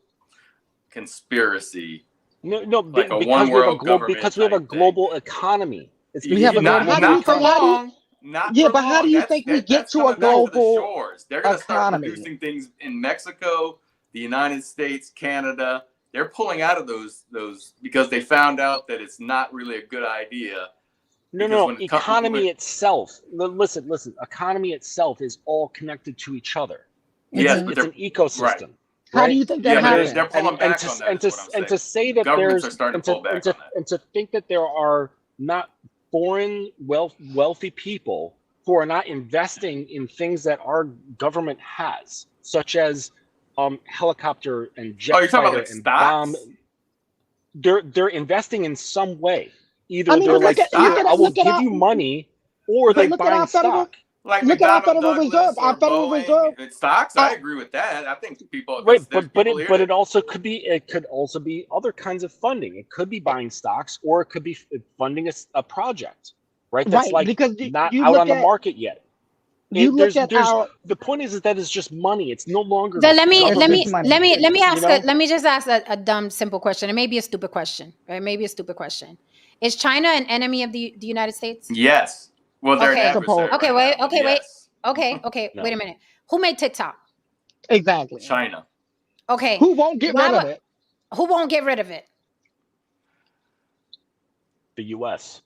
conspiracy. No, like because we have a global economy. We have not for long. But how do you think we get to a global shores? They're going to start producing things in Mexico, the United States, Canada. They're pulling out of those because they found out that it's not really a good idea. No, economy itself. Listen. Economy itself is all connected to each other. Yes, it's an ecosystem. Right. How do you think that happens? They're pulling back on that. And to say that governments are starting to pull back on that. And to think that there are not foreign wealthy people who are not investing in things that our government has, such as helicopter and jet fighter and bomb. They're investing in some way. Either they're like, I will give you money, or they're buying stock. Look at our Federal Reserve. Our Federal Reserve stocks. I agree with that. I think people but it also could be. It could also be other kinds of funding. It could be buying stocks, or it could be funding a project. Right. That's like because not out on the market yet. You look at our. The point is that it's just money. It's no longer Let me It's let just me money. let me let me You ask know, let me just ask a dumb simple question. It may be a stupid question, right? Maybe a stupid question. Is China an enemy of the United States? Yes. Well, they're an Okay. adversary Suppose Okay, right wait. now. Okay, wait. Yes. Okay, wait a no. minute. Who made TikTok? exactly. China. Okay. Who won't get Why rid of would it? who won't get rid of it? The U.S.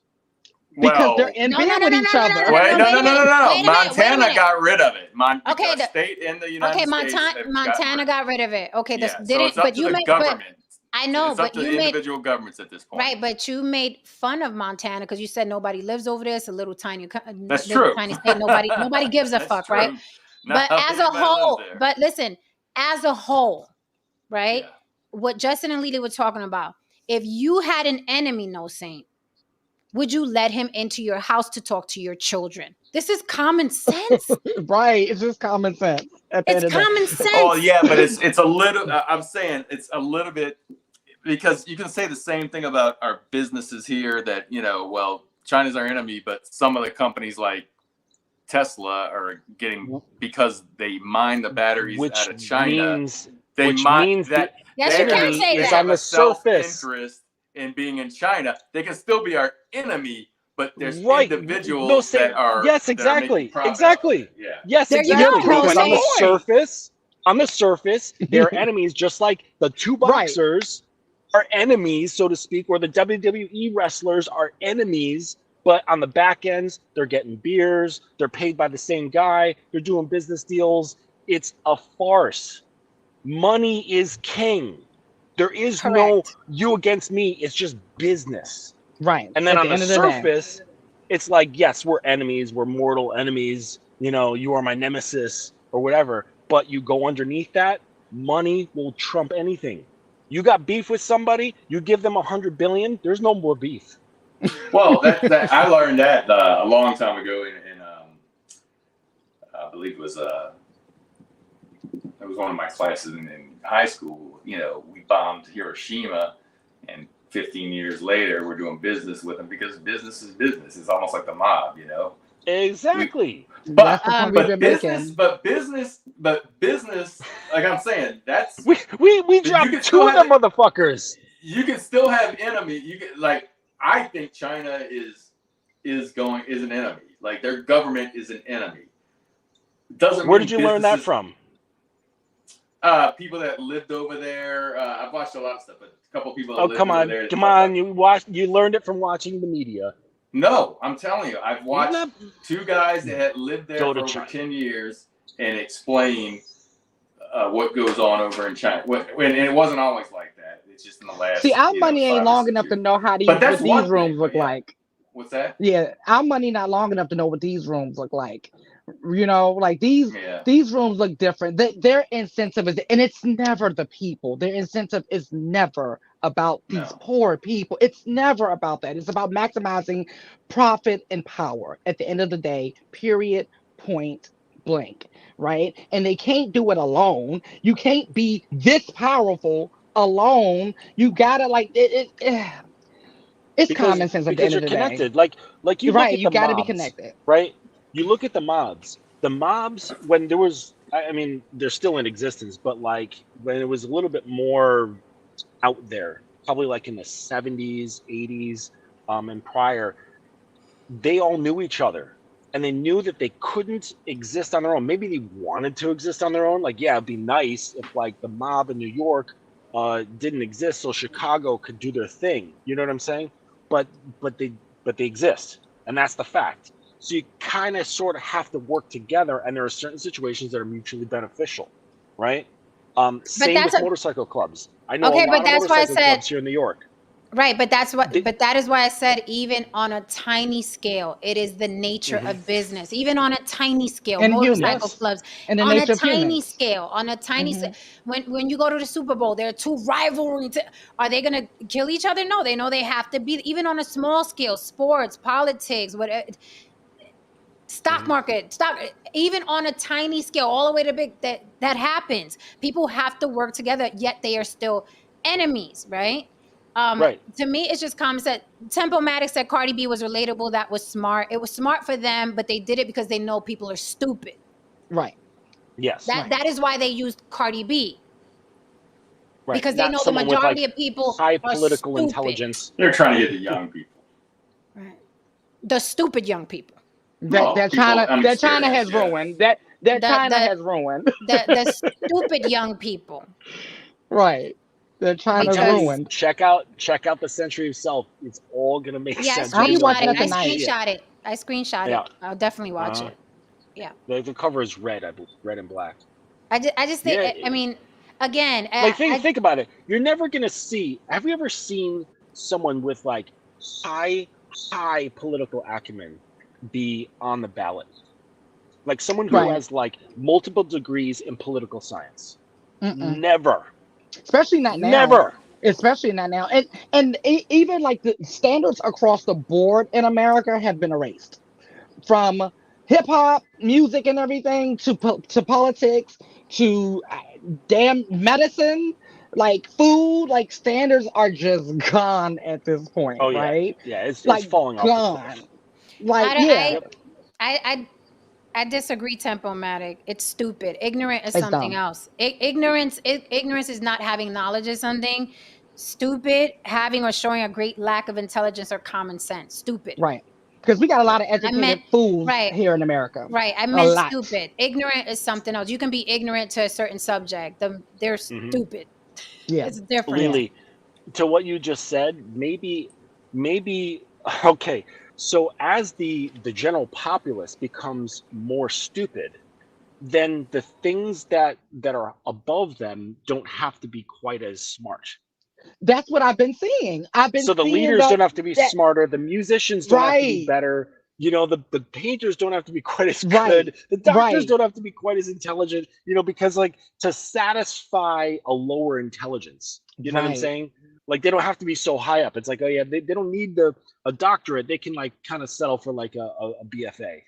Because they're Well, in No, no, bed no, with no, each no, no, no, other. no, wait, no, no, wait no, a no, minute. no, no. Wait a minute. Wait a Montana minute. got rid of it. Okay, The state in the United okay, States have gotten Montana rid of got rid of it. Okay, it. this Yeah. So it's didn't up but to you the made but government. I know, It's up but to the you made individual governments at this point. right, but you made fun of Montana because you said nobody lives over there. It's a little tiny That's little true. tiny state. Nobody gives a That's fuck, right? true. Not But as a anybody lives whole, there. but listen, as a whole, right? Yeah. What Justin and Lily were talking about. If you had an enemy, no saint, would you let him into your house to talk to your children? This is common sense. Right. It's just common sense at the It's end of the common day. Oh sense. yeah, but it's a little. I'm saying it's a little bit because you can say the same thing about our businesses here. That well, China's our enemy, but some of the companies like Tesla are getting because they mine the batteries which out of China. means They which mine means the that Yes, they you can have enemy say they is that. on have the a surface. self-interest in being in China. They can still be our enemy, but there's Right. No, individuals say yes, that are making exactly. profit off of Exactly. it. Yeah. Yes, There you You're exactly. go, no Because proving on a the saint. point. surface, they're enemies, just like the two Right. boxers are enemies, so to speak, or the WWE wrestlers are enemies, but on the back ends, they're getting beers, they're paid by the same guy, they're doing business deals. It's a farce. Money is king. There is no Correct. you against me, it's just business. Right. And then At on the the end of the day. surface, it's like, yes, we're enemies, we're mortal enemies, you are my nemesis or whatever. But you go underneath that, money will trump anything. You got beef with somebody, you give them 100 billion, there's no more beef. Well, that I learned that a long time ago in I believe it was one of my classes in high school. We bombed Hiroshima, and 15 years later, we're doing business with them because business is business. It's almost like the mob. Exactly. That's But the point we've Um, been making. business, like I'm saying, that's We you dropped can two still of have them motherfuckers. you can still have enemy. You can I think China is an enemy. Like their government is an enemy. Doesn't Where mean did you learn that businesses. from? People that lived over there. I've watched a lot of stuff, but a couple people that Oh, lived come over on. there. Come on. You learned it from watching the media. No, I'm telling you, I've You've watched not- two guys that had lived there Go for to over China. 10 years and explain what goes on over in China. And it wasn't always like that. It's just in the last, See, our money ain't 5 or long 6 enough to years. know But that's what these one rooms thing. look But yeah, like. what's that? Yeah, our money not long enough to know what these rooms look like. Like these Yeah. these rooms look different. Their incentive is, and it's never the people. Their incentive is never about these No. poor people. It's never about that. It's about maximizing profit and power at the end of the day. Period. Point blank. Right? And they can't do it alone. You can't be this powerful alone. You gotta it's because common sense at the because end you're of the day. connected. Like you You're look right. at You the got to be mobs, connected. right? You look at the mobs. The mobs, when there was, I mean, they're still in existence, but like when it was a little bit more out there, probably like in the 70s, 80s, and prior, they all knew each other. And they knew that they couldn't exist on their own. Maybe they wanted to exist on their own. Like, yeah, it'd be nice if like the mob in New York didn't exist, so Chicago could do their thing. You know what I'm saying? But but they exist, and that's the fact. So you kind of sort of have to work together, and there are certain situations that are mutually beneficial, right? but Same that's with motorcycle clubs. I know a okay, but lot of that's why I motorcycle said clubs here in New York. right, but They, that is why I said even on a tiny scale, it is the nature Mhm. of business. Even on a tiny scale, And motorcycle humans. Yes. clubs And the on a nature of tiny humans. scale, on a tiny Hmm. when you go to the Super Bowl, there are two rivalry. Are they going to kill each other? No, they know they have to be. Even on a small scale, sports, politics, whatever, stock Mhm. market, even on a tiny scale, all the way to big. That happens. People have to work together, yet they are still enemies, right? Right. To me, it's just common sense. Tempomatic said Cardi B was relatable. That was smart. It was smart for them, but they did it because they know people are stupid. Right. Yes. That is why they used Cardi B. Right. Because they Not know the someone with like majority of people high are political stupid. intelligence. They're trying to get the young people. Right. The stupid young people. That China has ruined. That China has ruined. The stupid young people. Right. That I'm China's telling you, ruined. check out the Century of Self. It's all gonna make Yeah, I sense. I'll be You're watching gonna that be like, tonight. screenshot it. I screenshot Yeah. it. I'll definitely watch it. Yeah. The cover is red, I believe, red and black. I just think, Yeah. I mean, again, Like think about it. You're never gonna see. Have you ever seen someone with like high political acumen be on the ballot? Like someone who Right. has like multiple degrees in political science. Mm-mm. Never. Especially not now. Never. Especially not now. And even like the standards across the board in America have been erased. From hip hop, music, and everything to politics to damn medicine, like food, like standards are just gone at this point, Oh yeah. right? Yeah, it's Like falling off the gone. cliff. Like yeah, Yep. I disagree, Tempomatic. It's stupid. Ignorant is it's something dumb. else. Ignorance is not having knowledge of something. Stupid, having or showing a great lack of intelligence or common sense. Stupid. Right. Because we got a lot of I educated meant fools right. here in America. Right. I A meant lot. stupid. Ignorant is something else. You can be ignorant to a certain subject. They're stupid. Yeah. It's different. Lily, to what you just said, maybe okay. So as the general populace becomes more stupid, then the things that are above them don't have to be quite as smart. That's what I've been seeing. So the leaders don't have to be smarter. The musicians don't have to be better. You know, the painters don't have to be quite as good. The doctors don't have to be quite as intelligent. You know, because like to satisfy a lower intelligence, you know what I'm saying? Like they don't have to be so high up. It's like, oh yeah, they don't need a doctorate. They can like kind of settle for like a BFA.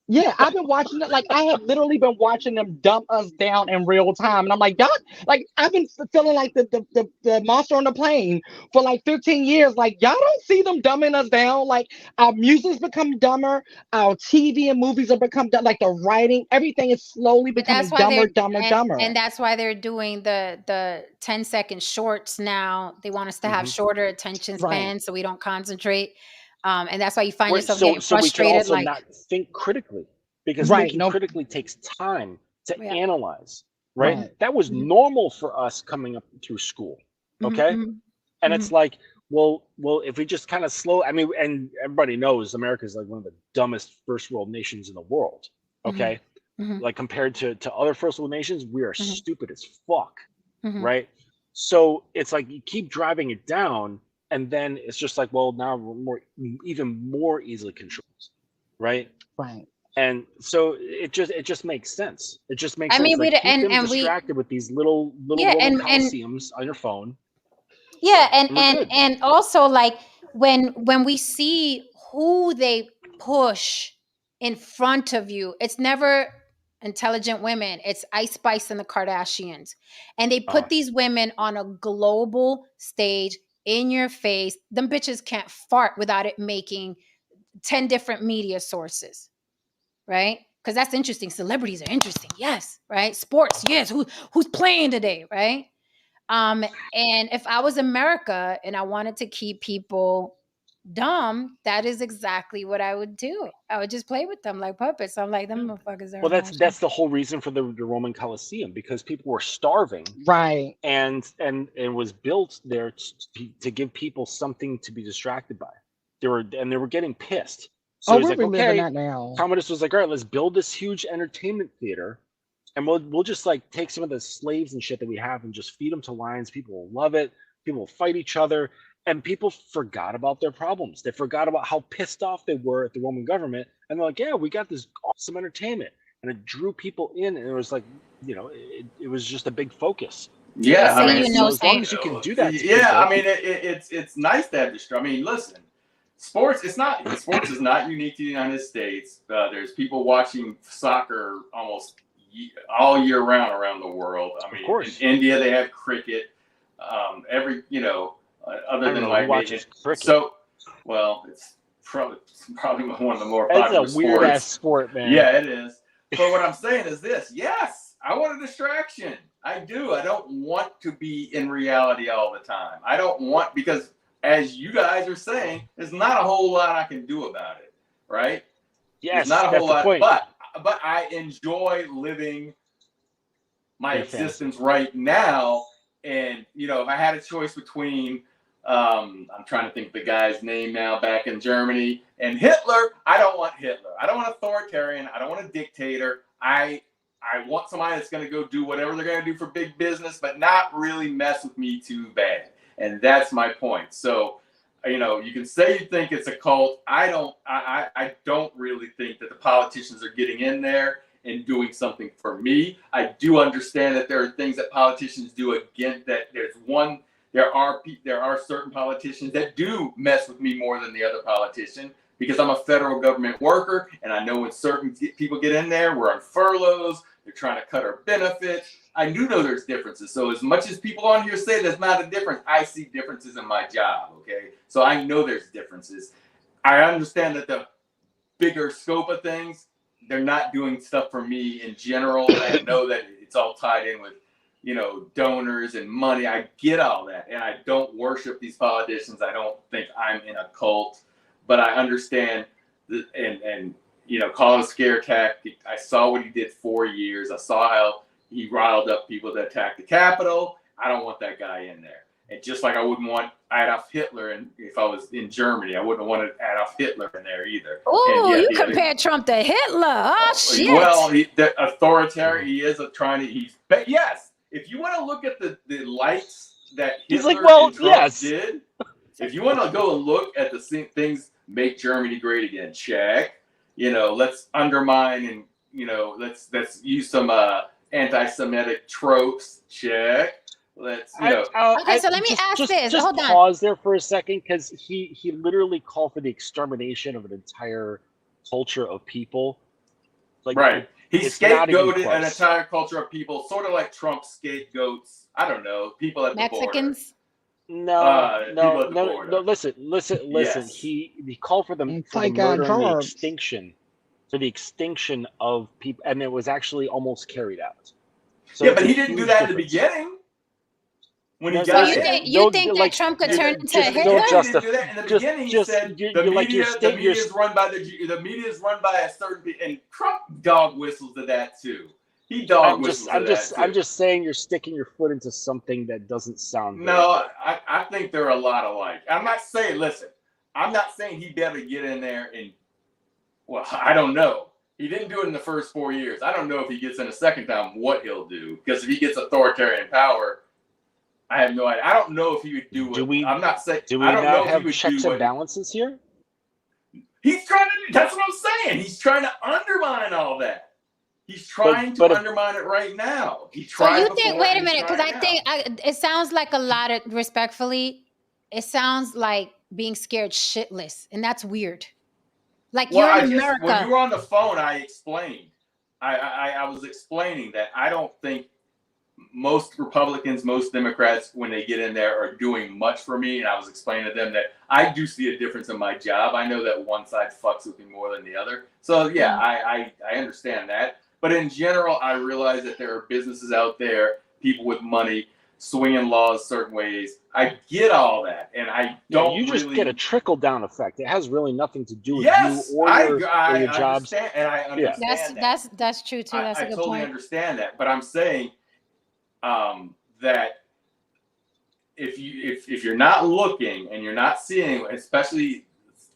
Yeah, I've been watching it. Like I have literally been watching them dump us down in real time, and I'm like, God, like I've been feeling like the monster on the plane for like 15 years. Like y'all don't see them dumbing us down. Like our music's become dumber, our TV and movies have become like the writing, everything is slowly becoming dumber. And that's why they're doing the 10-second shorts now. They want us to have shorter attention spans so we don't concentrate. And that's why you find yourself getting frustrated. So we can also not think critically, because thinking critically takes time to analyze, right? That was normal for us coming up through school, okay? And it's like, well, if we just kind of slow, I mean, and everybody knows America is like one of the dumbest first world nations in the world, okay? Like compared to other first world nations, we are stupid as fuck, right? So it's like you keep driving it down, and then it's just like, well, now we're even more easily controlled, right? Right. And so it just makes sense. It just makes sense. Mean, like, keep them distracted with these little Roman Colosseums on your phone. Yeah, and also like when we see who they push in front of you, it's never intelligent women. It's Ice Spice and the Kardashians, and they put these women on a global stage in your face. Them bitches can't fart without it making 10 different media sources, right? Because that's interesting. Celebrities are interesting, yes, right? Sports, yes. Who's playing today, right? And if I was America and I wanted to keep people dumb, that is exactly what I would do. I would just play with them like puppets. I'm like, them motherfuckers are. Well, that's the whole reason for the Roman Colosseum, because people were starving, right? And it was built there to give people something to be distracted by. They were getting pissed. So it's like, okay, that now. Commodus was like, all right, let's build this huge entertainment theater, and we'll just like take some of the slaves and shit that we have and just feed them to lions. People will love it. People will fight each other. And people forgot about their problems. They forgot about how pissed off they were at the Roman government. And they're like, yeah, we got this awesome entertainment. And it drew people in. And it was like, you know, it was just a big focus. Yeah, I mean, so as long as you can do that. Yeah, I mean, it's nice to have I mean, listen, sports is not unique to the United States. There's people watching soccer almost all year round around the world. I mean, of course. In India, they have cricket. other I don't than know my who watches cricket. So, well, it's probably one of the more That's popular a weird sports. ass sport, man. Yeah, it is. But what I'm saying is this: yes, I want a distraction. I do. I don't want to be in reality all the time. I don't want, because as you guys are saying, there's not a whole lot I can do about it, right? Yes, there's not a that's whole the lot, point. but I enjoy living my Your existence fantasy. right now. And if I had a choice between I'm trying to think of the guy's name now back in Germany and Hitler, I don't want Hitler. I don't want an authoritarian. I don't want a dictator. I want somebody that's going to go do whatever they're going to do for big business, but not really mess with me too bad. And that's my point. So, you can say you think it's a cult. I don't really think that the politicians are getting in there and doing something for me. I do understand that there are things that politicians do again. That there are certain politicians that do mess with me more than the other politician, because I'm a federal government worker, and I know when certain people get in there, we're on furloughs, they're trying to cut our benefits. I do know there's differences. So as much as people on here say there's not a difference, I see differences in my job, okay? So I know there's differences. I understand that the bigger scope of things, they're not doing stuff for me in general. I know that it's all tied in with, donors and money. I get all that. And I don't worship these politicians. I don't think I'm in a cult. But I understand and call it a scare tactic. I saw what he did 4 years. I saw how he riled up people to attack the Capitol. I don't want that guy in there. And just like I wouldn't want Adolf Hitler, and if I was in Germany, I wouldn't have wanted Adolf Hitler in there either. Oh, you compare Trump to Hitler? Oh shit! Well, the authoritarian. He is But yes, if you want to look at the lights that Hitler and Trump did, if you want to go and look at the things make Germany great again, check. Let's undermine and let's use some anti-Semitic tropes, check. Let's okay, so let me ask this. Just Hold on. Pause there for a second, because he literally called for the extermination of an entire culture of people. Right. He scapegoated an entire culture of people, sort of like Trump scapegoats, I don't know, people at Mexicans. No. Listen. Yes. He called for them for the murder and the extinction of people, and it was actually almost carried out. So but he didn't do that in the beginning. When he got in, you think that Trump could turn into Hitler? He didn't do that in the beginning. He said the media is run by a certain, and Trump dog whistles to that too. He dog whistles to that too. I'm just saying you're sticking your foot into something that doesn't sound good. No, I think there are a lot alike. I'm not saying he better get in there and, well, I don't know. He didn't do it in the first 4 years. I don't know if he gets in a second time what he'll do, because if he gets authoritarian power, I have no idea. I don't know if he would do it. I'm not saying. Do we not have checks and balances here? He's trying to. That's what I'm saying. He's trying to undermine all that. He's trying to undermine it right now. He tried. So you think? Wait a minute, because I think it sounds like a lot of, respectfully, it sounds like being scared shitless, and that's weird. Like, you're in America. When you were on the phone, I explained. I was explaining that I don't think most Republicans, most Democrats, when they get in there, are doing much for me. And I was explaining to them that I do see a difference in my job. I know that one side fucks with me more than the other. So yeah, I understand that. But in general, I realize that there are businesses out there, people with money, swinging laws certain ways. I get all that, and I don't. You just get a trickle down effect. It has really nothing to do with you or your jobs. And I understand that's true too. That's a good point. I totally understand that, but I'm saying that if you're not looking and you're not seeing, especially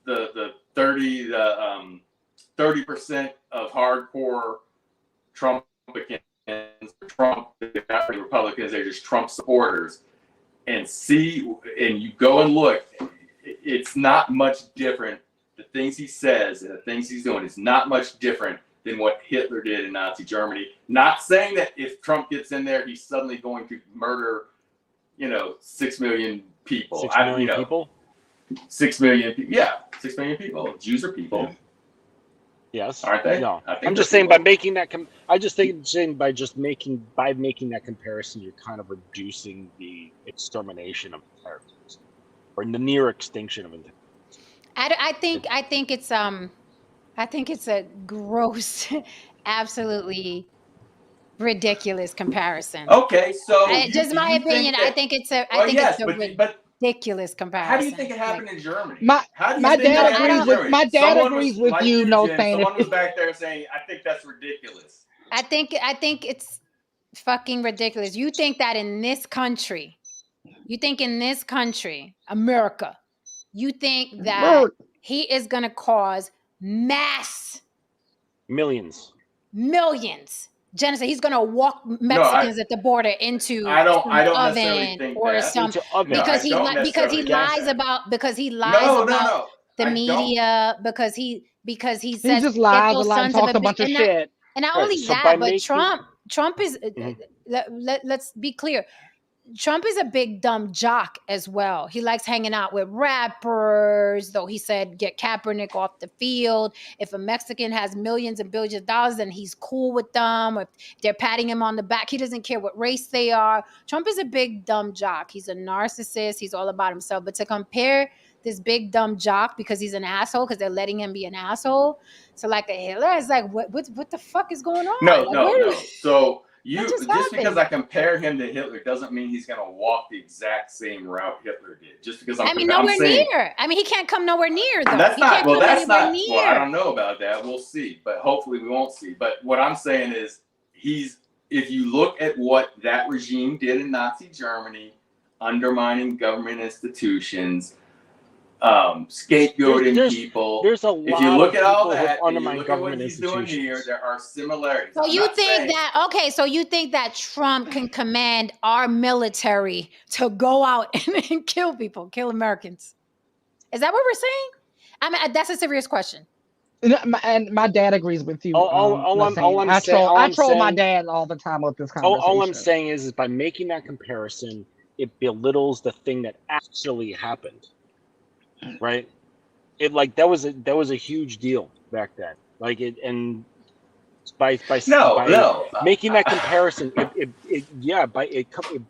the 30% of hardcore Trump Republicans, they're just Trump supporters, and you go and look, it's not much different. The things he says and the things he's doing is not much different than what Hitler did in Nazi Germany. Not saying that if Trump gets in there, he's suddenly going to murder, 6 million people. 6 million people? 6 million people. Yeah, 6 million people. Jews are people. Yeah. Yes. Aren't they? No. I'm just saying by making that making that comparison, you're kind of reducing the extermination of characters. or the near extinction of intelligence. I think it's a gross, absolutely ridiculous comparison. Okay, so Just my opinion. I think it's a ridiculous comparison. How do you think it happened in Germany? My dad agrees with you. No, saying someone was back there saying, "I think that's ridiculous." I think it's fucking ridiculous. You think that in this country, America, you think that he is going to cause mass millions genocide? He's going to walk Mexicans at the border into I don't oven think or that. something Because he lies about the media because he says just lies a lot and talks a bunch of shit. And not only that, but Trump is let's be clear. Trump is a big dumb jock as well. He likes hanging out with rappers, though he said get Kaepernick off the field. If a Mexican has millions and billions of dollars, then he's cool with them. If they're patting him on the back, he doesn't care what race they are. Trump is a big dumb jock. He's a narcissist. He's all about himself. But to compare this big dumb jock because he's an asshole, because they're letting him be an asshole, so like a Hitler, it's like what the fuck is going on? No. So just because I compare him to Hitler doesn't mean he's going to walk the exact same route Hitler did. Just because nowhere near. I mean, he can't come nowhere near though. That's not. Well, I don't know about that. We'll see, but hopefully we won't see. But what I'm saying is, if you look at what that regime did in Nazi Germany, undermining government institutions, scapegoating people. There's a lot. If you look at all that, and you look at what he's doing here, there are similarities. So you think that Trump can command our military to go out and kill people, kill Americans? Is that what we're saying? I mean, that's a serious question. And my dad agrees with you. I troll my dad all the time with this conversation. All I'm saying is by making that comparison, it belittles the thing that actually happened. Right, that was a huge deal back then. Like it, and by making that comparison, it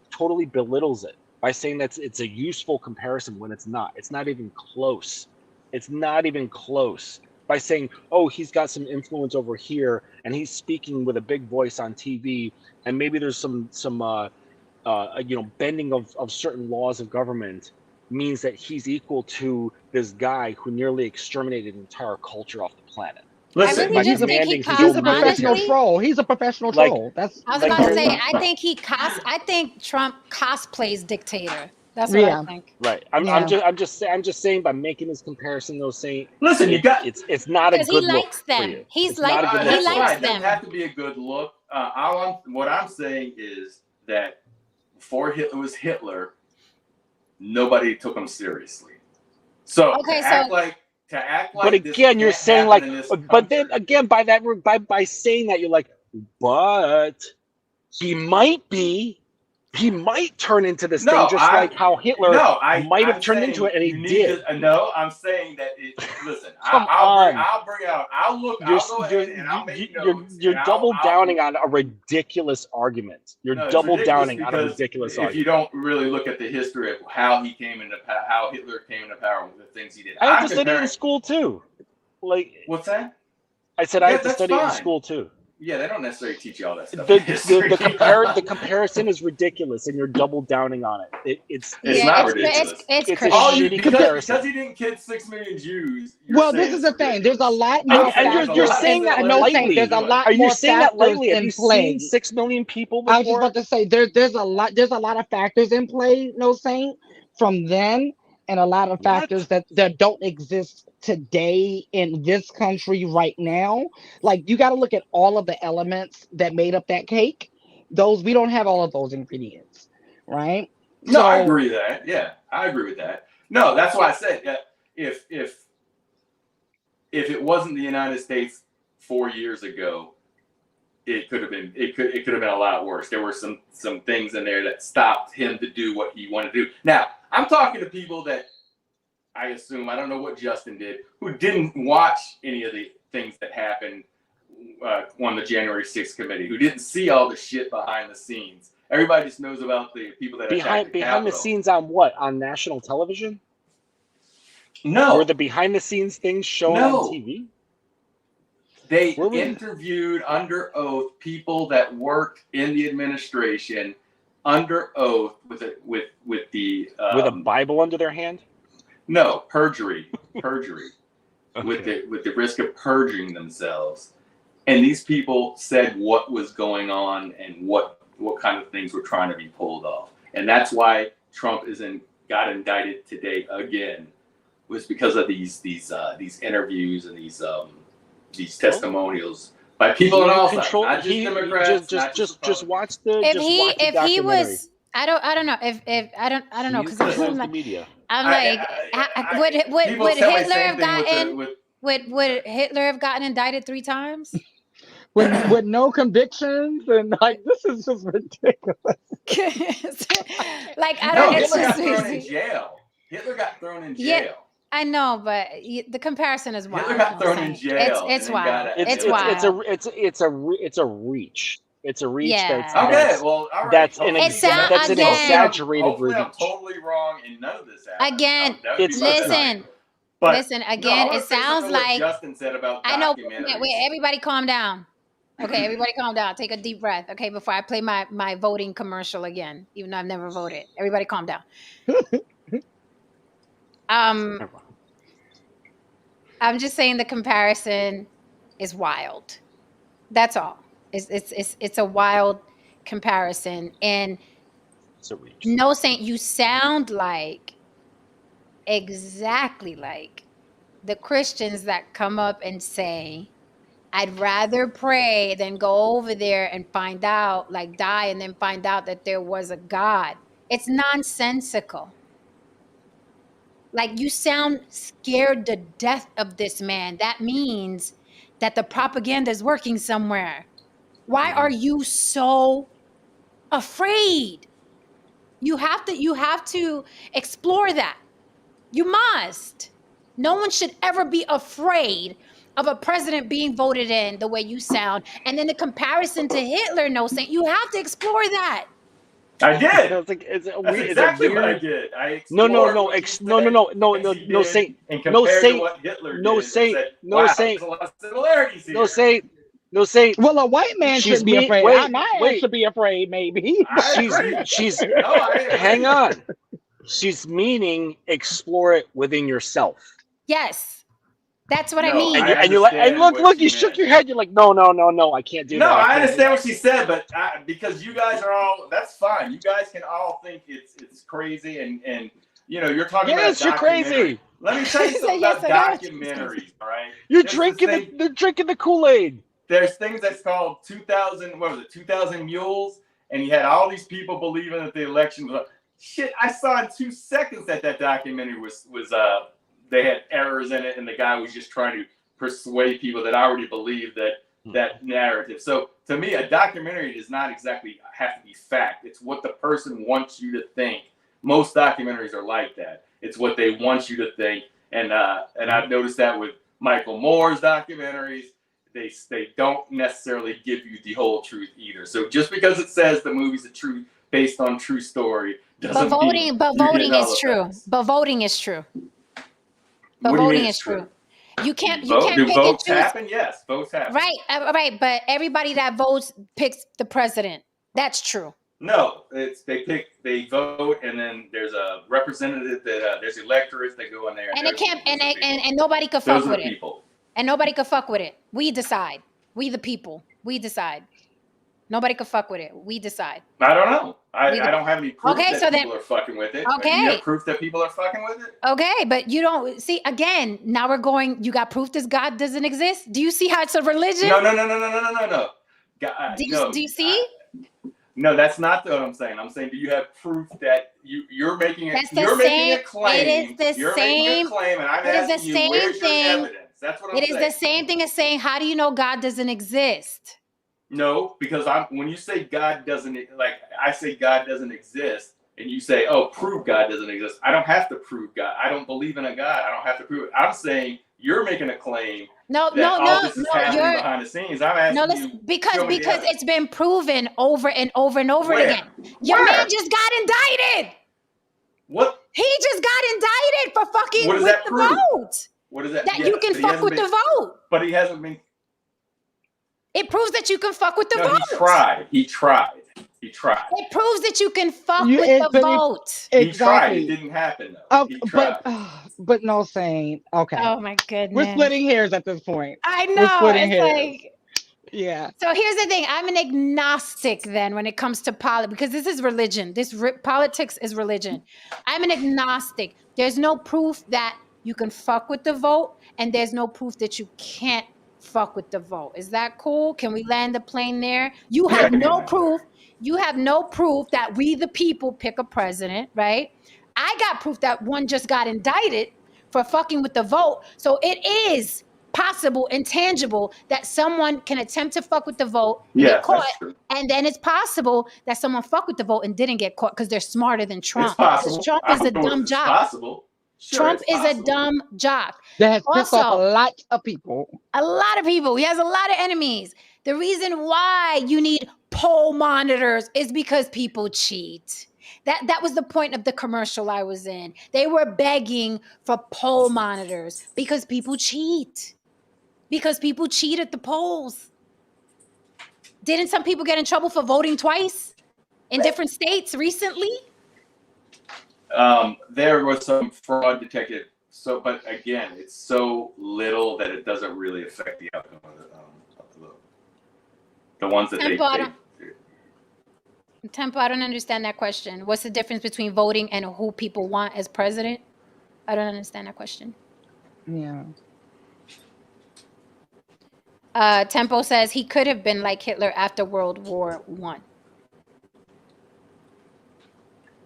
totally belittles it by saying that it's a useful comparison when it's not. It's not even close. It's not even close. By saying, oh, he's got some influence over here, and he's speaking with a big voice on TV, and maybe there's some bending of certain laws of government, means that he's equal to this guy who nearly exterminated an entire culture off the planet. Listen, he's a professional troll. He's a professional troll. I was about to say, I think Trump cosplays dictator. That's what I think. Right. I'm just saying by making this comparison, though, saying listen, it's not a good look them. for you. He likes them. It doesn't have to be a good look. What I'm saying is that before Hitler was Hitler, nobody took him seriously. So to act like. But again, you're saying but then again, by saying that, you're like, but he might turn into this thing, just like how Hitler might have turned into it, and he did. I'm saying that. Listen, I'll bring it out. I'll go ahead and I'll make notes. You're double downing on a ridiculous argument. You're double downing on a ridiculous argument. If you don't really look at the history of how he came into how Hitler came into power with the things he did. I had to study it in school too. Like, what's that? I said I had to study it in school too. Yeah, they don't necessarily teach you all that stuff. The comparison is ridiculous, and you're double downing on it. It's not ridiculous. It's a shitty comparison. Because he didn't kill 6 million Jews. This is the thing. There's a lot more. And you're saying that lightly. There's a lot. Are you more saying that lightly? Have you play. seen 6 million people before? I was just about to say there's a lot. There's a lot of factors in play. No Saint from then, and a lot of factors that don't exist today in this country right now. Like, you got to look at all of the elements that made up that cake. We don't have all of those ingredients, right? No, I agree with that. Yeah, I agree with that. No, that's why I said that if it wasn't the United States 4 years ago, it could have been a lot worse. There were some things in there that stopped him to do what he wanted to do. Now, I'm talking to people that I assume, I don't know what Justin did, who didn't watch any of the things that happened on the January 6th committee, who didn't see all the shit behind the scenes. Everybody just knows about the people that attacked the behind the scenes on what? On national television? No. Were the behind the scenes things shown on TV? They interviewed under oath people that worked in the administration under oath with the with a Bible under their hand. No, perjury, okay. with the risk of perjuring themselves. And these people said what was going on and what kind of things were trying to be pulled off. And that's why Trump got indicted today again, was because of these interviews and these testimonials by people on all sides, not just Democrats. Just watch the. If he was, I don't know if I don't know, because I'm like, media. would Hitler have gotten would Hitler have gotten indicted 3 times? With no convictions, and like, this is just ridiculous. Like, I don't. Hitler got thrown in jail. Hitler got thrown in jail. Yeah, I know, but the comparison is wild. Hitler got thrown in jail. It's wild. It's wild. It's a reach. It's a reach. Yeah. Okay, well, all right. That's an exaggerated reach. I'm totally wrong, and none of this happens. Again, listen. Again, it sounds like Justin said about I know. documentaries. Wait, everybody, calm down. Okay, everybody, calm down. Take a deep breath. Okay, before I play my voting commercial again, even though I've never voted. Everybody, calm down. I'm just saying the comparison is wild. That's all. It's a wild comparison. And no, Saint, you sound like exactly like the Christians that come up and say, I'd rather pray than go over there and find out, like die and then find out that there was a God. It's nonsensical. Like, you sound scared to death of this man. That means that the propaganda is working somewhere. Why are you so afraid? You have to explore that. You must. No one should ever be afraid of a president being voted in the way you sound. And then the comparison to Hitler, no, Saint, you have to explore that. I did. That's exactly what I did. No, Saint. No, Saint. Well, a white man should be afraid. My ass should be afraid, maybe. She's hang on. She's meaning explore it within yourself. Yes. That's what I mean. And you're like, and look, you shook your head. You're like, no, I can't do that. No, I understand what she said, but because you guys are all, that's fine. You guys can all think it's crazy, and you know, you're talking about. Yes, you're crazy. Let me tell you something about documentaries, all right? You're drinking the Kool-Aid. There's things that's called 2000 Mules, and you had all these people believing that the election was. Shit, I saw in 2 seconds that documentary was they had errors in it, and the guy was just trying to persuade people that already believed that narrative. So to me, a documentary does not exactly have to be fact. It's what the person wants you to think. Most documentaries are like that. It's what they want you to think, and I've noticed that with Michael Moore's documentaries. They don't necessarily give you the whole truth either. So just because it says the movie's based on true story doesn't mean voting is true. But voting is true. But voting is true. You can't pick and choose. Happen? Yes, votes happen. Right. But everybody that votes picks the president. That's true. No, they vote, and then there's a representative that there's electorates that go in there, and nobody could fuck with it. People. And nobody could fuck with it. We decide. We the people. We decide. Nobody could fuck with it. We decide. I don't know. I don't have any proof that people are fucking with it. Okay. You have proof that people are fucking with it? Okay, but you don't see again. Now we're going. You got proof this God doesn't exist? Do you see how it's a religion? No. Do you see? No, that's not what I'm saying. I'm saying, do you have proof that you're making a making a claim? It is the same. And I'm asking you, where's your evidence? That's what I'm saying. It is the same thing as saying, how do you know God doesn't exist? No, because when you say God doesn't, like I say God doesn't exist, and you say, oh, prove God doesn't exist. I don't have to prove God. I don't believe in a God. I don't have to prove it. I'm saying you're making a claim. No, this is happening behind the scenes. I'm asking you. Because it's been proven over and over and over again. Your man just got indicted. What? He just got indicted for fucking What does with that the prove? vote. What is that? That Yeah, you can but he fuck hasn't with been- the vote. But he hasn't been. It proves that you can fuck with the No, vote. he tried. He tried. It proves that you can fuck You- with it- the but it- vote. He tried. Exactly. It didn't happen though. He tried. But no, saying okay. Oh my We're goodness. splitting hairs at this point. I We're know. splitting It's hairs. like, Yeah. so here's the thing. I'm an agnostic then when it comes to politics, because this is religion. Politics is religion. I'm an agnostic. There's no proof that you can fuck with the vote, and there's no proof that you can't fuck with the vote. Is that cool? Can we land the plane there? You have no proof. You have no proof that we the people pick a president, right? I got proof that one just got indicted for fucking with the vote. So it is possible and tangible that someone can attempt to fuck with the vote and Yeah, get caught, that's true. and then it's possible that someone fuck with the vote and didn't get caught because they're smarter than Trump. It's possible. Trump I is a don't know if dumb it's jock. possible. Sure, Trump it's is a possible. dumb jock. That has pissed off a Also, lot of people. a lot of people. He has a lot of enemies. The reason why you need poll monitors is because people cheat. That was the point of the commercial I was in. They were begging for poll monitors because people cheat. Because people cheat at the polls. Didn't some people get in trouble for voting twice in different states recently? There was some fraud detected. So, but again, it's so little that it doesn't really affect the outcome of the ones that Tempo, I don't understand that question. What's the difference between voting and who people want as president? I don't understand that question. Yeah. Tempo says he could have been like Hitler after World War I.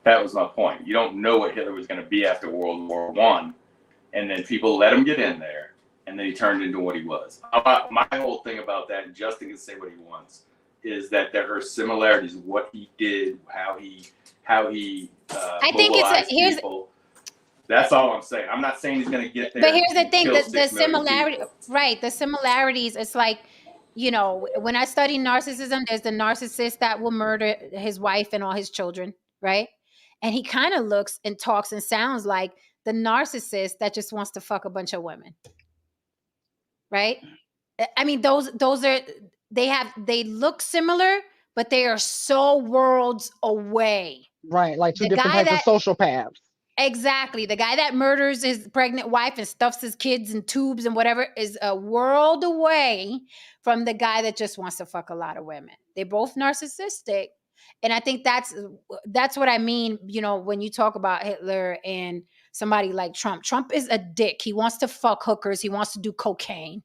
That was my point. You don't know what Hitler was going to be after World War I, and then people let him get in there, and then he turned into what he was. My whole thing about that, and Justin can say what he wants, is that there are similarities. What he did, how he I think it's people. That's all I'm saying. I'm not saying he's going to get there. But here's the thing: kill the 6 million similarity, people. right? The similarities. It's like, you know, when I study narcissism, there's the narcissist that will murder his wife and all his children, right? And he kind of looks and talks and sounds like the narcissist that just wants to fuck a bunch of women, right? I mean, those are they look similar, but they are so worlds away. Right. Like two The different guy types of social paths. Exactly. The guy that murders his pregnant wife and stuffs his kids in tubes and whatever is a world away from the guy that just wants to fuck a lot of women. They're both narcissistic. And I think that's what I mean, you know, when you talk about Hitler and somebody like Trump. Trump is a dick. He wants to fuck hookers. He wants to do cocaine.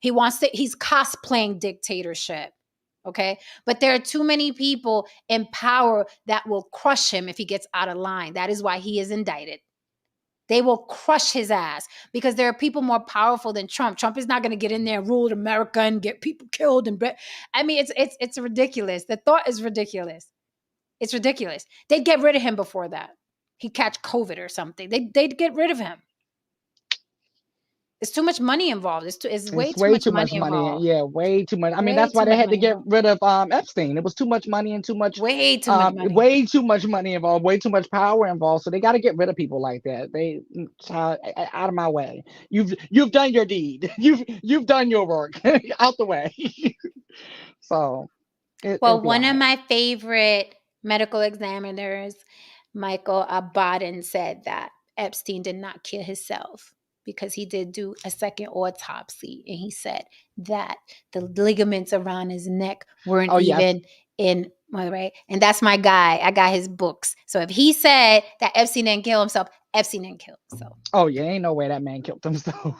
He's cosplaying dictatorship. Okay. But there are too many people in power that will crush him if he gets out of line. That is why he is indicted. They will crush his ass because there are people more powerful than Trump. Trump is not going to get in there and rule America and get people killed. I mean, it's ridiculous. The thought is ridiculous. It's ridiculous. They'd get rid of him before that. He'd catch COVID or something. They'd get rid of him. It's too much money involved. It's way too much money involved. Yeah, way too much. I mean, Way that's why too they much had to money get involved. rid of Epstein. It was too much money and too much Way too much money. way too much money involved, way too much power involved. So they got to get rid of people like that. They out of my way. You've done your deed. You've done your work. Out the way. So well, one of my favorite medical examiners, Michael Abadan, said that Epstein did not kill himself because he did do a second autopsy. And he said that the ligaments around his neck weren't even in, right? And that's my guy. I got his books. So if he said that Epstein didn't kill himself, Epstein didn't kill himself. Oh, yeah. Ain't no way that man killed himself.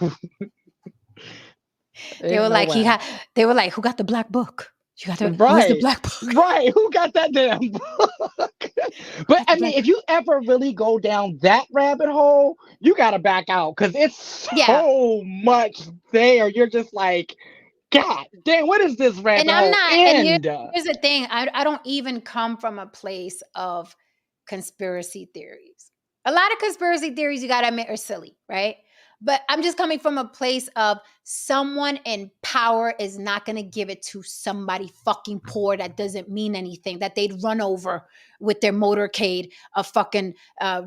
They were like, who got the black book? You got who's the black book? Right. Who got that damn book? But I mean, if you ever really go down that rabbit hole, you got to back out because it's so much there. You're just like, God damn, what is this rabbit hole? And here's the thing. I don't even come from a place of conspiracy theories. A lot of conspiracy theories, you got to admit, are silly, right? But I'm just coming from a place of someone in power is not going to give it to somebody fucking poor that doesn't mean anything, that they'd run over with their motorcade of fucking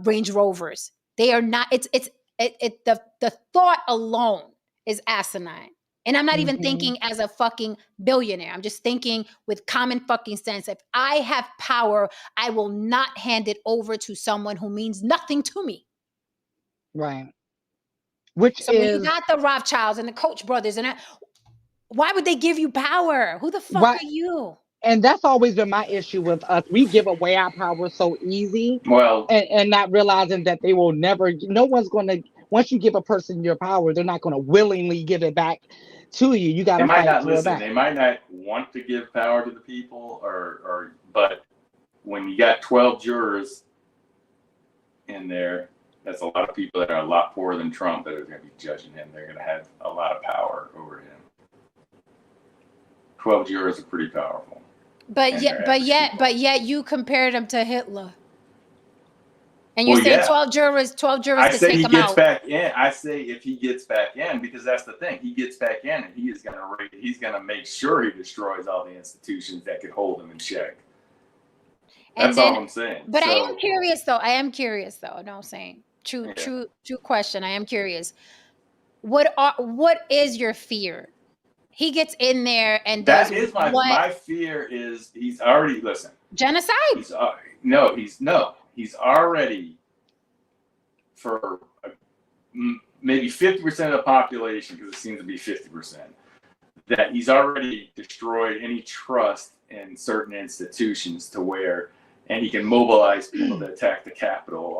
Range Rovers. They are not. The thought alone is asinine. And I'm not even thinking as a fucking billionaire. I'm just thinking with common fucking sense. If I have power, I will not hand it over to someone who means nothing to me. Right. Which So when you is got the Rothschilds and the Koch brothers and that, why would they give you power? Who the fuck right. are you? And that's always been my issue with us. We give away our power so easy, Well, and not realizing that they will never, no one's going to, once you give a person your power, they're not going to willingly give it back to you. You got they to might fight not for it listen. back. They might not want to give power to the people, but when you got 12 jurors in there, that's a lot of people that are a lot poorer than Trump that are going to be judging him. They're going to have a lot of power over him. 12 jurors are pretty powerful. But yet you compared him to Hitler. And you're Well, saying yeah. 12 jurors I to say take he him gets out. back in. I say if he gets back in, because that's the thing. He gets back in, and he's gonna make sure he destroys all the institutions that could hold him in check. That's all I'm saying. But I am curious though. No, I'm saying true question. I am curious. What is your fear? He gets in there and does that is what? my fear is he's already Genocide? He's already for maybe 50% of the population, because it seems to be 50%, that he's already destroyed any trust in certain institutions to where, and he can mobilize people to attack the Capitol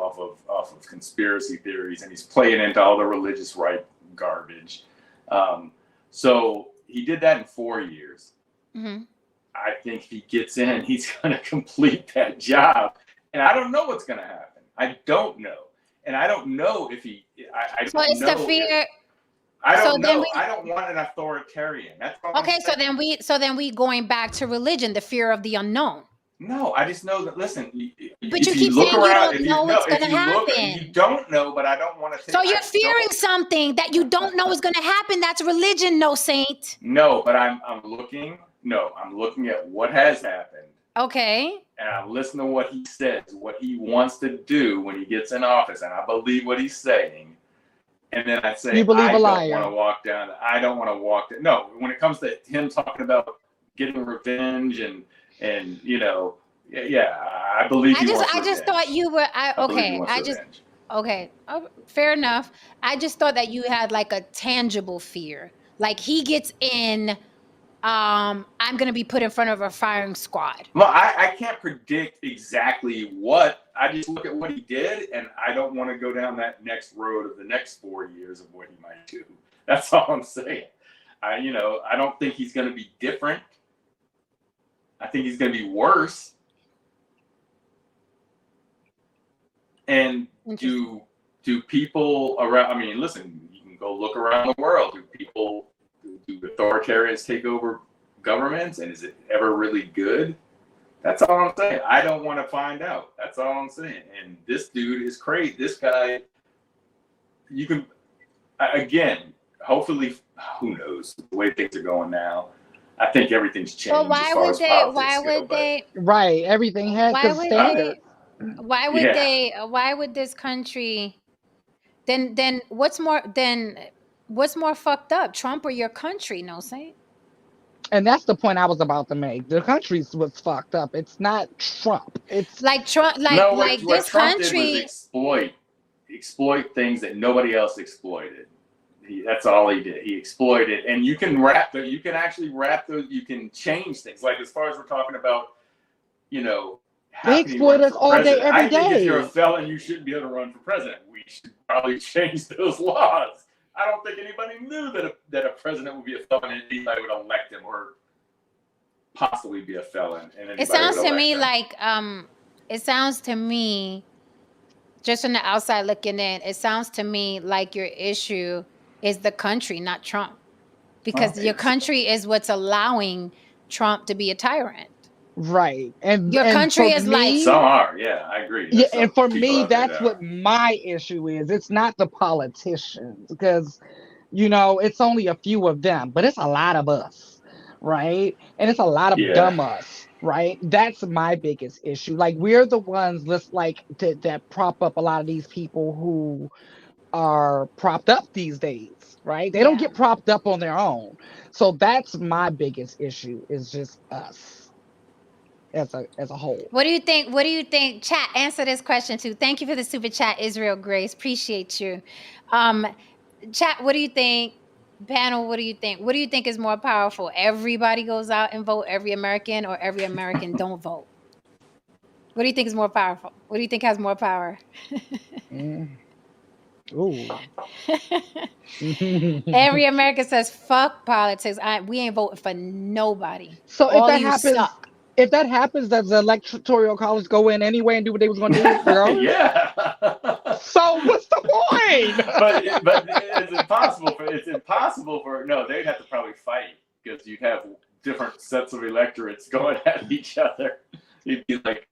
off of conspiracy theories, and he's playing into all the religious right garbage. So he did that in 4 years. Mm-hmm. I think if he gets in, he's going to complete that job. And I don't know what's going to happen. I don't know. And I don't know if he. So it's the fear. I don't know. I don't want an authoritarian. That's all okay. So then we going back to religion, the fear of the unknown. No, I just know that. Listen, but you keep saying around, you don't know what's going to happen. You don't know, but I don't want to. So you're fearing something that you don't know is going to happen. That's religion, no saint. No, but I'm looking. No, I'm looking at what has happened. Okay. And I'm listening to what he says, what he wants to do when he gets in office, and I believe what he's saying. And then I say, I don't want to walk down. I don't want to walk. No, when it comes to him talking about getting revenge and you know, I believe. I just thought you were. Okay. Oh, fair enough. I just thought that you had like a tangible fear, like he gets in. I'm going to be put in front of a firing squad. Well, I can't predict exactly what. I just look at what he did, and I don't want to go down that next road of the next 4 years of what he might do. That's all I'm saying. I don't think he's going to be different. I think he's going to be worse. And do people around? I mean, listen, you can go look around the world. Do authoritarians take over governments, and is it ever really good? That's all I'm saying. I don't want to find out. That's all I'm saying. And this dude is crazy. This guy, you can, again, hopefully, who knows the way things are going now. I think everything's changed. Well, why would this country? Then what's more fucked up, Trump or your country? No, say. And that's the point I was about to make. The country's what's fucked up. It's not Trump. It's like Trump. What this Trump country did was exploit things that nobody else exploited. That's all he did. He exploited, and you can actually wrap those. You can change things. Like as far as we're talking about, they exploit us all day, every day. I think if you're a felon, you shouldn't be able to run for president. We should probably change those laws. I don't think anybody knew that a president would be a felon and anybody would elect him, or possibly be a felon. And it sounds to me like just from the outside looking in, it sounds to me like your issue is the country, not Trump, because your country is what's allowing Trump to be a tyrant. Right. Your And for country is like, Some me, are, yeah, I agree. yeah, There's and some for people me, out there that that's what are. my issue is. It's not the politicians because, it's only a few of them, but it's a lot of us, right? And it's a lot of Yeah, dumb us, right? That's my biggest issue. Like we're the ones that prop up a lot of these people who are propped up these days, right? They don't yeah. get propped up on their own. So that's my biggest issue is just us as a whole. What do you think? What do you think? Chat, answer this question too. Thank you for the super chat, Israel Grace. Appreciate you. Um, Chat, what do you think? Panel, what do you think? What do you think is more powerful? Everybody goes out and vote, every American, or every American don't vote? What do you think is more powerful? What do you think has more power? Mm. Ooh. Every American says fuck politics. We ain't voting for nobody. So All of you suck. if that happens, does the electoral college go in anyway and do what they was going to do regardless? yeah. So what's the point? but it's impossible for no. They'd have to probably fight because you'd have different sets of electorates going at each other. It'd be like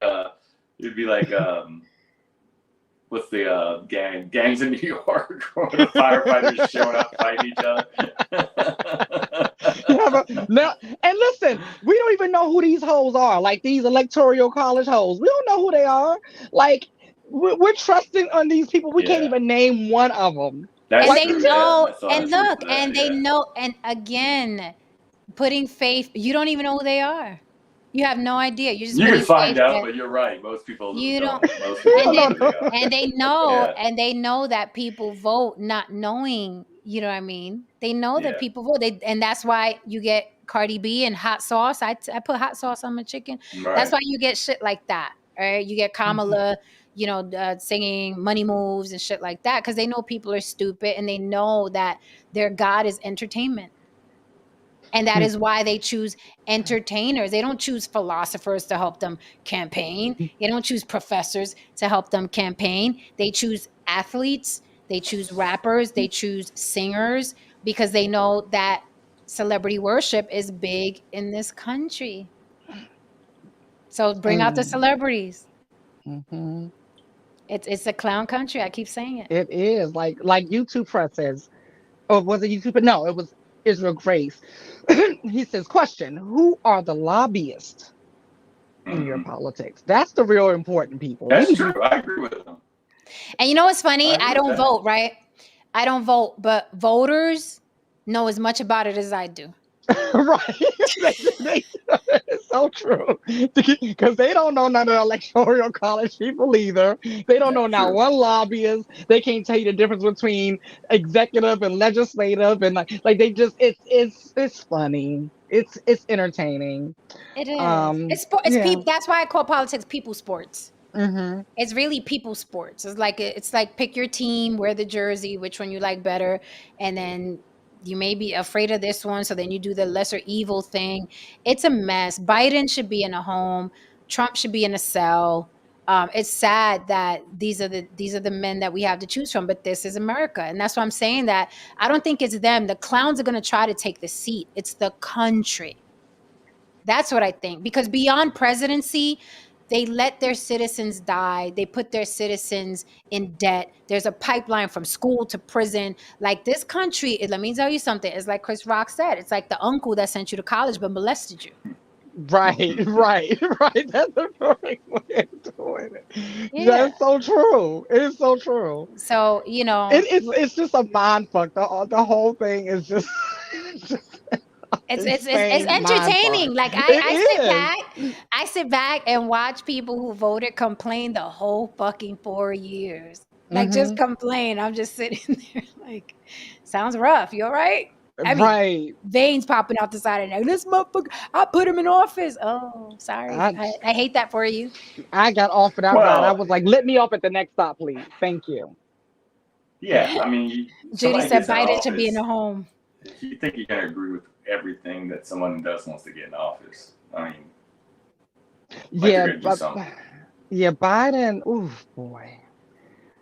what's the gangs in New York or the firefighters showing up fighting each other. Yeah, no, and listen, we don't even know who these hoes are. Like these electoral college hoes, we don't know who they are. Like we're trusting on these people. We can't Yeah, even name one of them. that's And Like, they true. Yeah, know, that's all and true look, for that. and they Yeah. know, and again, putting faith, you don't even know who they are. You have no idea. You're just You can putting find faith out, that but you're right. Most people you don't. don't. Most people And don't know then who they are. and they know, Yeah, and they know that people vote not knowing, you know what I mean? They know that yeah. people vote. And that's why you get Cardi B and hot sauce. I put hot sauce on my chicken. That's Right. why you get shit like that. Right? You get Kamala, singing money moves and shit like that because they know people are stupid and they know that their God is entertainment. And that is why they choose entertainers. They don't choose philosophers to help them campaign. They don't choose professors to help them campaign. They choose athletes, they choose rappers, they choose singers because they know that celebrity worship is big in this country. So bring out the and celebrities. mhm, It's a clown country. I keep saying it. it is like YouTube Press says. Or was it YouTube? No, it was Israel Grace. He says, question: who are the lobbyists in your Hmm. politics? That's the real important people. We That's need to be true. I agree with them. And you know what's funny? I I agree with don't that. vote, right? I don't vote, but voters know as much about it as I do. right. It's so true because they don't know none of the electoral college people either. They don't know That's now true. one lobbyist. They can't tell you the difference between executive and legislative, and like they just it's funny. It's entertaining. It is. It's Yeah. people. That's why I call politics people sports. Hmm. It's really people sports. It's like pick your team, wear the jersey, which one you like better, and then you may be afraid of this one, so then you do the lesser evil thing. It's a mess. Biden should be in a home. Trump should be in a cell. It's sad that these are the men that we have to choose from, but this is America, and that's why I'm saying that I don't think it's them. The clowns are going to try to take the seat. It's the country. That's what I think. Because beyond presidency, they let their citizens die. They put their citizens in debt. There's a pipeline from school to prison. Like this country, let me tell you something. It's like Chris Rock said. It's like the uncle that sent you to college but molested you. Right, right, right. That's the perfect way of doing it. Yeah. That's so true. It is so true. So, It's just a mind fuck. The whole thing is just, it's just it's insane mind fuck. entertaining. Like It is. I sit back and watch people who voted complain the whole fucking 4 years. Like just Hmm. complain. I'm just sitting there like, sounds rough. You all right? I mean, Right. veins popping out the side of the neck. This motherfucker, I put him in office. Oh, sorry. I I hate that for you. I got off of that ride. I Well, was like, let me off at the next stop, please. Thank you. yeah. I mean, Judy somebody said gets in Biden should be in office. the home. If you think you're gonna agree with everything that someone does wants to get in office, I mean, like Yeah, you're gonna do something. yeah, Biden. Ooh, boy.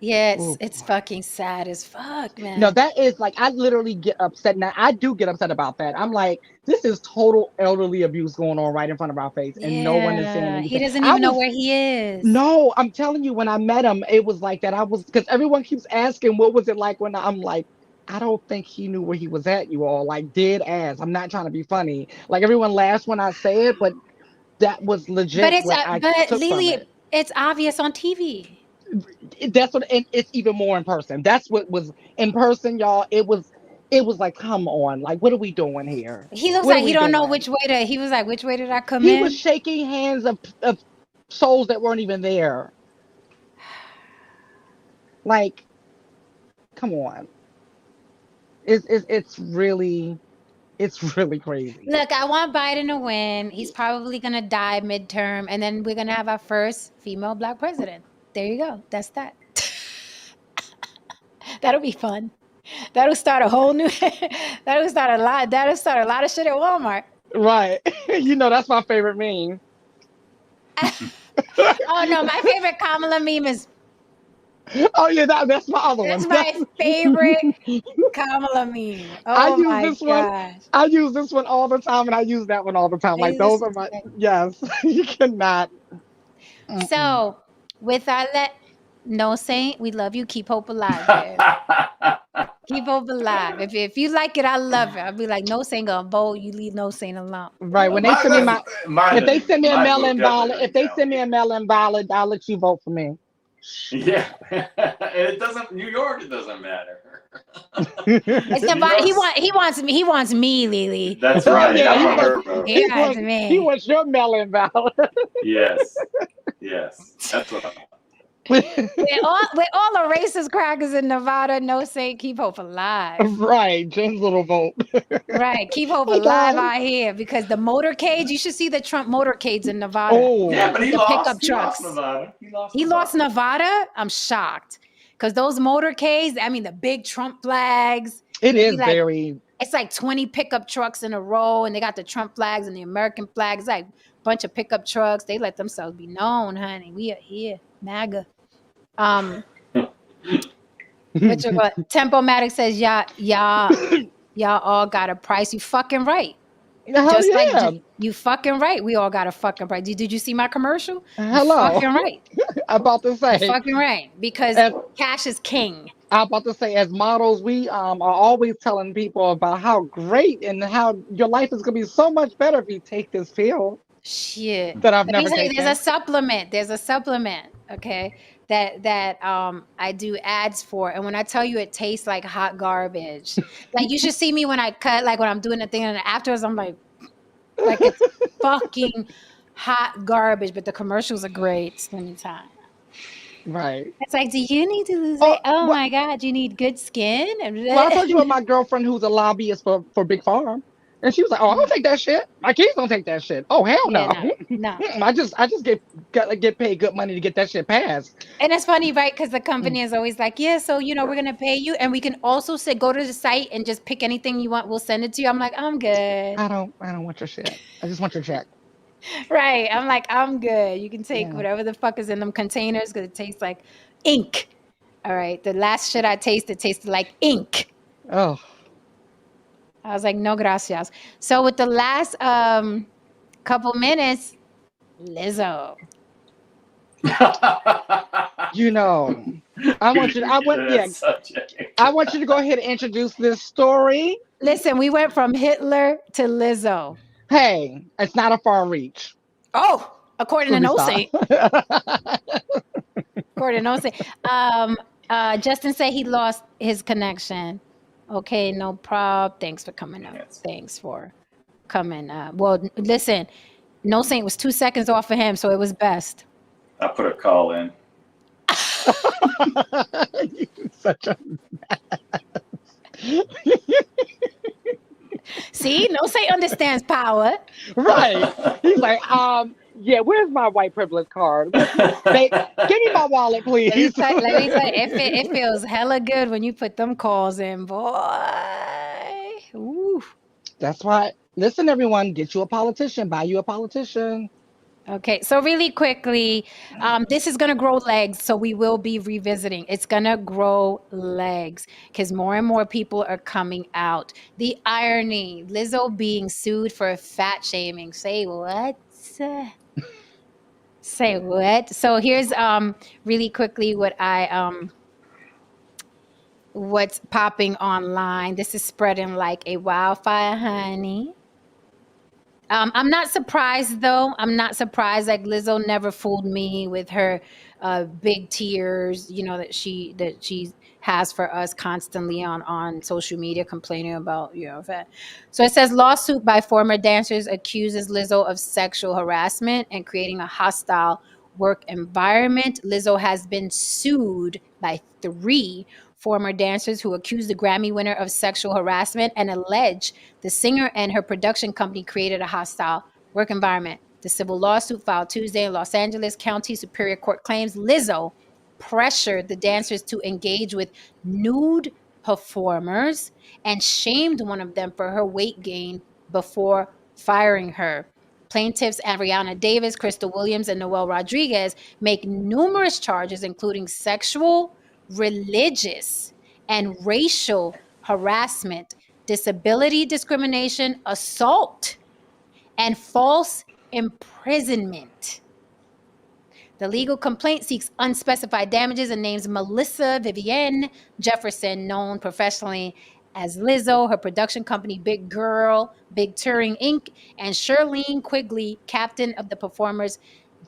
Yeah, Ooh. it's fucking sad as fuck, No, man. that is like I literally get upset now. I do get upset about that. I'm like, this is total elderly abuse going on right in front of our face, and no one is saying Yeah, he anything. doesn't I even know was where he is. no, I'm telling you, when I met him, it was like that. I was because everyone keeps asking, what was it like when I'm like, I don't think he knew where he was at. You all like dead ass. I'm not trying to be funny. Like everyone laughs when I say it, but that was But legit it's what I but took from it. Lily, it's obvious on TV. That's what, and it's even more in person. That's what was in person, y'all. It was like, come on, like what are we doing here? He looks What are like he we don't know doing? which way to. He was like, which way did I come He was in? shaking hands of souls that weren't even there. Like, come on. It's really crazy. Look, I want Biden to win. He's probably gonna die midterm, and then we're gonna have our first female black president. There you go. That's that. That'll be fun. That'll start a whole new. That'll start a lot. That'll start a lot of shit at Walmart. Right. That's my favorite meme. Oh no, my favorite Kamala meme is Oh yeah, that's my other that's one. my favorite Kamala meme. I Oh use my this one. gosh. I use this one all the time, and I use that one all the time. I Like use this those one are too, my babe. yes. You cannot. Mm-mm. So with our no saint, we love you. Keep hope alive, babe. Keep hope alive. If you like it, I love it. I'll be like, no saint gonna vote. You leave no saint alone. Right. When they My send me that's my, mine if they doesn't send me a my vote mail-in definitely ballot, if doesn't they count send me a either. mail-in ballot, I'll let you vote for me. Yeah. And it doesn't New York it doesn't matter. It's New Nevada. York's He wants me, Lily. that's Oh right. yeah, I he want wants her vote. He he wants wants he me. wants your mail-in ballot. Yes. Yes. That's what We're all the racist crackers in Nevada. No saint, keep hope alive. Right, Jen's little vote. Right, keep hope Hey alive guys. out here because the motorcades. You should see the Trump motorcades in Nevada Yeah, Oh, but with he the pickup lost. He lost trucks. Nevada. He lost He lost Nevada. Nevada. I'm shocked because those motorcades. I mean, the big Trump flags. it They be is like very it's like 20 pickup trucks in a row, and they got the Trump flags and the American flags. It's like a bunch of pickup trucks. They let themselves be known, honey. We are here, MAGA. What you got? Tempomatic says, y'all all got a price. You fucking right. hell Just like yeah. you fucking right. We all got a fucking price. Did you see my commercial? You Hello. fucking right. I'm about to You say, fucking right. Because as cash is king. I'm about to say, as models, we are always telling people about how great and how your life is gonna be so much better if you take this pill Shit. that I've Let me never tell you, taken. there's a supplement, okay, that I do ads for. And when I tell you it tastes like hot garbage, like you should see me when I cut, like when I'm doing the thing, and afterwards I'm like it's fucking hot garbage, but the commercials are great. Let me tell you. Right. It's like, do you need to lose Oh, weight? Oh well, my God, you need good skin? well, I told you about my girlfriend who's a lobbyist for Big Farm, and she was like, "Oh, I don't take that shit. My kids don't take that shit. Oh, hell Yeah, no. no, no. I just get paid good money to get that shit passed." And it's funny, right? Because the company is always like, yeah, so, we're going to pay you. And we can also say, go to the site and just pick anything you want. We'll send it to you. I'm like, I'm good. I don't want your shit. I just want your check. Right. I'm like, I'm good. You can take Yeah. whatever the fuck is in them containers because it tastes like ink. All right. The last shit I tasted like ink. Oh. I was like, no gracias. So with the last couple minutes, Lizzo. You know, I want you. I want yeah. I want you to go ahead and introduce this story. Listen, we went from Hitler to Lizzo. Hey, it's not a far reach. Oh, according to Let me No stop. Saint. According to No Saint. Justin said he lost his connection. Okay, no problem. Thanks for coming up. Yes. Thanks for coming up. Well, listen, No Saint was 2 seconds off of him, so it was best. I put a call in. You're such a See, No Saint understands power. right. He's like, yeah, where's my white privilege card? Give me my wallet, please. Let me tell you, it feels hella good when you put them calls in, boy. Ooh. That's why. Listen, everyone, get you a politician. Buy you a politician. Okay, so really quickly, this is going to grow legs, so we will be revisiting. It's going to grow legs because more and more people are coming out. The irony, Lizzo being sued for fat shaming. Say what? Say what? So here's really quickly what's popping online. This is spreading like a wildfire, honey. I'm not surprised though. I'm not surprised. Like Lizzo never fooled me with her big tears, that she has for us constantly on social media, complaining about fat. So it says lawsuit by former dancers accuses Lizzo of sexual harassment and creating a hostile work environment. Lizzo has been sued by 3 former dancers who accused the Grammy winner of sexual harassment and allege the singer and her production company created a hostile work environment. The civil lawsuit filed Tuesday in Los Angeles County Superior Court claims Lizzo pressured the dancers to engage with nude performers and shamed one of them for her weight gain before firing her. Plaintiffs Ariana Davis, Crystal Williams, and Noel Rodriguez make numerous charges, including sexual, religious, and racial harassment, disability discrimination, assault, and false imprisonment. The legal complaint seeks unspecified damages and names Melissa Vivienne Jefferson, known professionally as Lizzo, her production company Big Girl, Big Touring Inc., and Shirlene Quigley, captain of the performers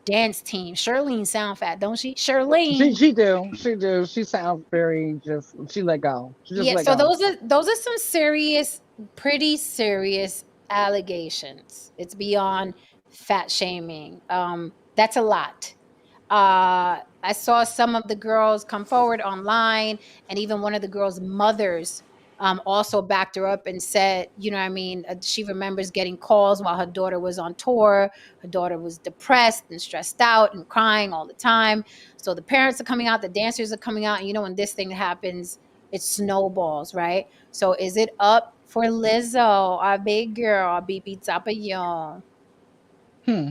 dance team. Shirlene sound fat, don't she? She Shirlene. she do. She do. She sounds very just she let go. She just Yeah, let so go. those are some serious, pretty serious allegations. It's beyond fat shaming. That's a lot. I saw some of the girls come forward online, and even one of the girls' mothers also backed her up and said, she remembers getting calls while her daughter was on tour. Her daughter was depressed and stressed out and crying all the time. So the parents are coming out, the dancers are coming out, and when this thing happens, it snowballs, right? So is it up for Lizzo, our big girl, our BB Tapayon? Hmm.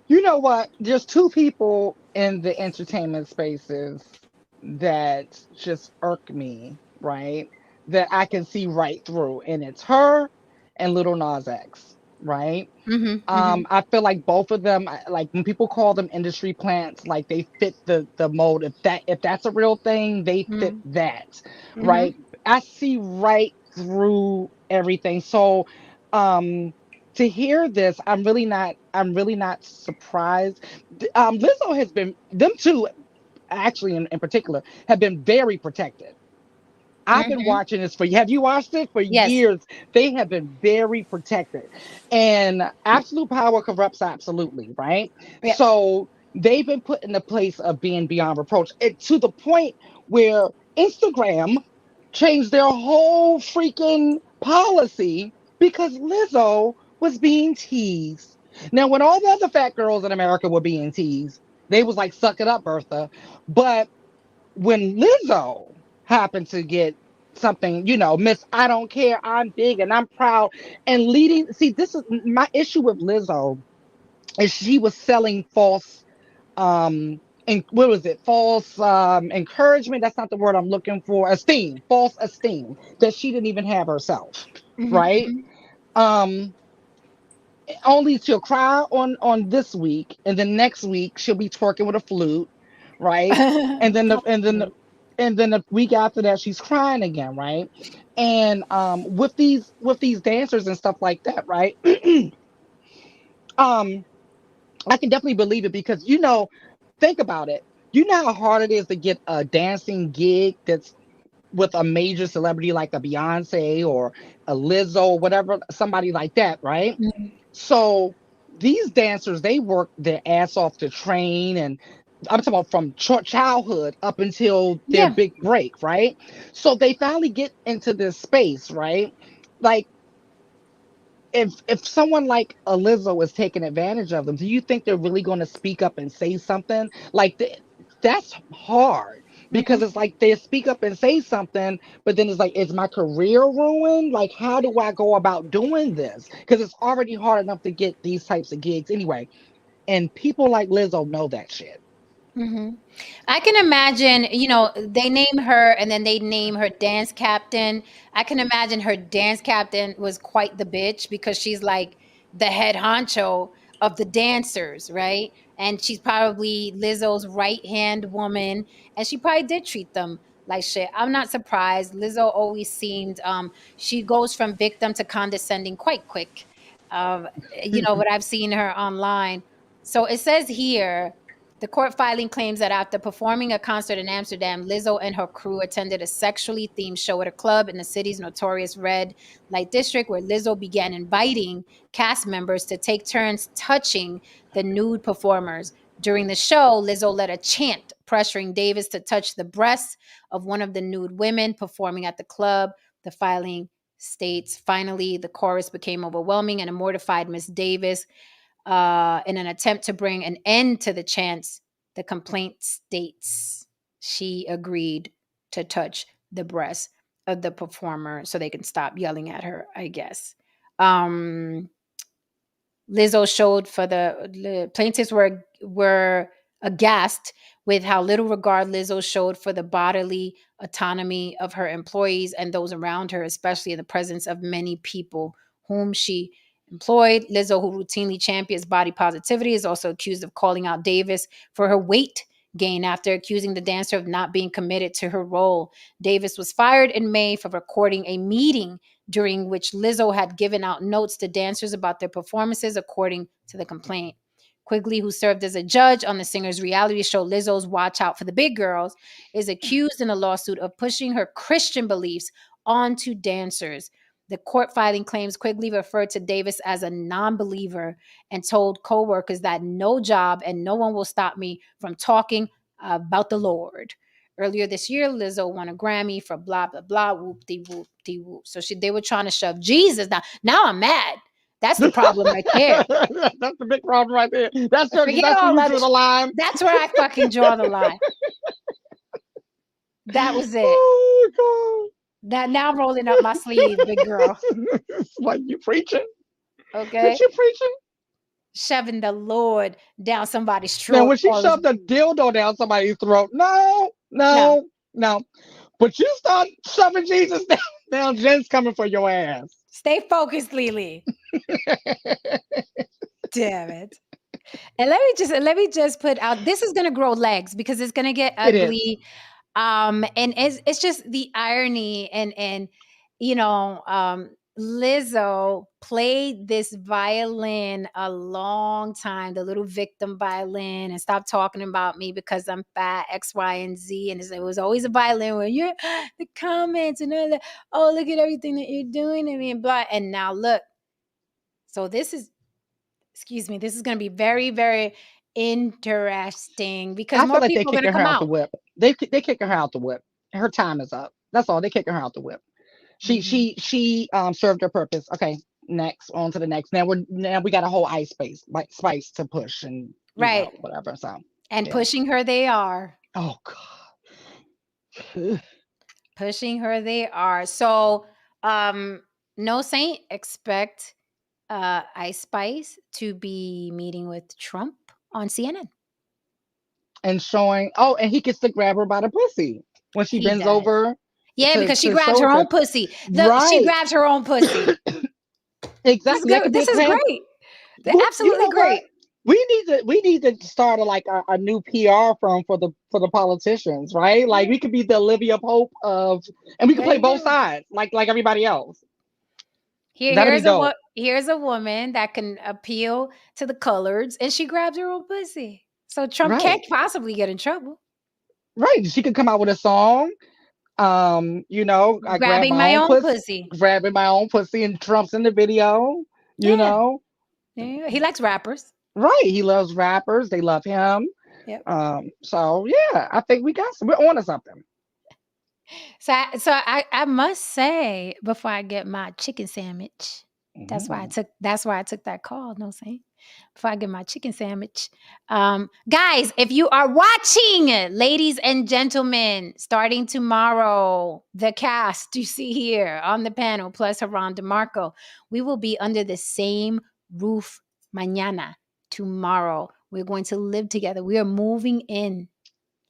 You know what? There's two people in the entertainment spaces that just irk me, right? That I can see right through, and it's her and Little Nas X, right? Mm-hmm, mm-hmm, I feel like both of them, like when people call them industry plants, like they fit the mold. If that's a real thing, they fit mm-hmm, that, mm-hmm. right? I see right through everything. So, to hear this, I'm really not surprised. Lizzo has been them two actually in particular have been very protected. I've been Mm-hmm. watching this for have you watched it for Yes. years? They have been very protected. And absolute power corrupts absolutely, right? Yeah. So they've been put in the place of being beyond reproach. To the point where Instagram changed their whole freaking policy because Lizzo was being teased. Now, when all the other fat girls in America were being teased, they was like, suck it up, Bertha. But when Lizzo happened to get something, Miss I don't care, I'm big and I'm proud and leading. See, this is my issue with Lizzo is she was selling false and what was it? False encouragement. That's not the word I'm looking for. Esteem, false esteem that she didn't even have herself, right? Mm-hmm, Um Only she'll cry on this week, and then next week she'll be twerking with a flute, right? And then the and then the, mm-hmm. and then the week after that she's crying again, right? And with these dancers and stuff like that, right? um I can definitely believe it because think about it. You know how hard it is to get a dancing gig that's with a major celebrity like a Beyonce or a Lizzo or whatever, somebody like that, right? So these dancers, they work their ass off to train, and I'm talking about from childhood up until their Yeah. big break, right? So they finally get into this space, right? Like if someone like a Lizzo is taking advantage of them, do you think they're really going to speak up and say something? Like that's hard. because it's like they speak up and say something, but then it's like, is my career ruined? Like, how do I go about doing this? Because it's already hard enough to get these types of gigs anyway. And people like Lizzo know that shit. Mm-hmm. I can imagine, they name her and then they name her dance captain. I can imagine her dance captain was quite the bitch because she's like the head honcho of the dancers, right? And she's probably Lizzo's right hand woman, and she probably did treat them like shit. I'm not surprised. Lizzo always seemed, she goes from victim to condescending quite quick. What I've seen her online. So it says here, the court filing claims that after performing a concert in Amsterdam, Lizzo and her crew attended a sexually themed show at a club in the city's notorious red light district, where Lizzo began inviting cast members to take turns touching the nude performers. During the show, Lizzo led a chant pressuring Davis to touch the breasts of one of the nude women performing at the club. The filing states, finally, the chorus became overwhelming, and a mortified Miss Davis, in an attempt to bring an end to the chants, the complaint states she agreed to touch the breast of the performer so they can stop yelling at her, I guess. Lizzo showed for the plaintiffs were aghast with how little regard Lizzo showed for the bodily autonomy of her employees and those around her, especially in the presence of many people whom she employed. Lizzo, who routinely champions body positivity, is also accused of calling out Davis for her weight gain after accusing the dancer of not being committed to her role. Davis was fired in May for recording a meeting during which Lizzo had given out notes to dancers about their performances, according to the complaint. Quigley, who served as a judge on the singer's reality show Lizzo's Watch Out for the Big Girls, is accused in a lawsuit of pushing her Christian beliefs onto dancers. The court filing claims Quigley referred to Davis as a non-believer and told co-workers that no job and no one will stop me from talking about the Lord. Earlier this year, Lizzo won a Grammy for blah, blah, blah, whoop-de-whoop-de-whoop. So they were trying to shove Jesus down. Now I'm mad. That's the problem right there. That's the big problem right there. That's where Forget all you that. drew the line. That's where I fucking draw the line. That was it. Oh, God. Now I'm rolling up my sleeve, big girl. Like, you preaching? Okay. What you preaching? Shoving the Lord down somebody's throat. Now, when she shoved the dildo down somebody's throat, no. But you start shoving Jesus down, Jen's coming for your ass. Stay focused, Lily. Damn it. And let me just put out, this is gonna grow legs because it's gonna get ugly. And it's just the irony and Lizzo played this violin a long time, the little victim violin, and stop talking about me because I'm fat, X, Y, and Z. And it was always a violin where you're the comments and all that. Oh, look at everything that you're doing to me and blah. And now look. So this is going to be very, very interesting because more people are going to come out. They kicking her out the whip. Her time is up. That's all. They kicking her out the whip. She served her purpose. Okay, next, on to the next. Now we got a whole spice to push and whatever. So pushing her they are. Oh God. Pushing her they are. So no Saint, expect Ice Spice to be meeting with Trump on CNN. And showing, and he gets to grab her by the pussy when she bends over. Yeah, because she grabs her own pussy. She grabs her own pussy. Exactly. This is great. They're absolutely great. What? We need to start a new PR firm for the politicians, right? Like we could be the Olivia Pope and we can play both sides, like everybody else. Here's a woman that can appeal to the coloreds, and she grabs her own pussy. So Trump can't possibly get in trouble. Right. She could come out with a song. I grabbing my own pussy. Grabbing my own pussy, and Trump's in the video. You know. Yeah, he likes rappers. Right. He loves rappers. They love him. Yep. So yeah, I think we're on to something. So I must say, before I get my chicken sandwich, That's why I took that call, no saying. Before I get my chicken sandwich. Guys, if you are watching, ladies and gentlemen, starting tomorrow, the cast you see here on the panel, plus Haran DeMarco, we will be under the same roof mañana, tomorrow. We're going to live together. We are moving in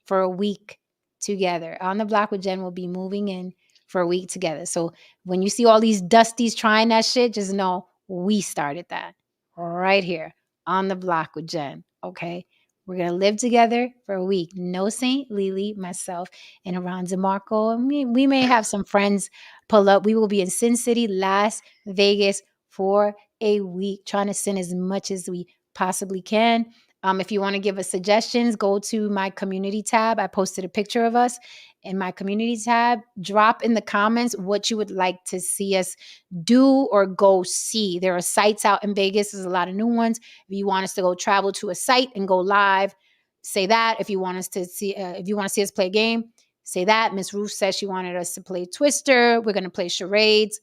for a week together. On the Block with Jen will be moving in for a week together. So when you see all these dusties trying that shit, just know we started that right here on the Block with Jen. Okay. We're going to live together for a week. No Saint, Lily, myself, and Aron DeMarco. And we may have some friends pull up. We will be in Sin City, Las Vegas for a week, trying to sin as much as we possibly can. If you want to give us suggestions, go to my community tab. I posted a picture of us in my community tab. Drop in the comments what you would like to see us do or go see. There are sites out in Vegas. There's a lot of new ones. If you want us to go travel to a site and go live, say that. If you want us to see, if you want to see us play a game, say that. Miss Ruth says she wanted us to play Twister. We're going to play charades.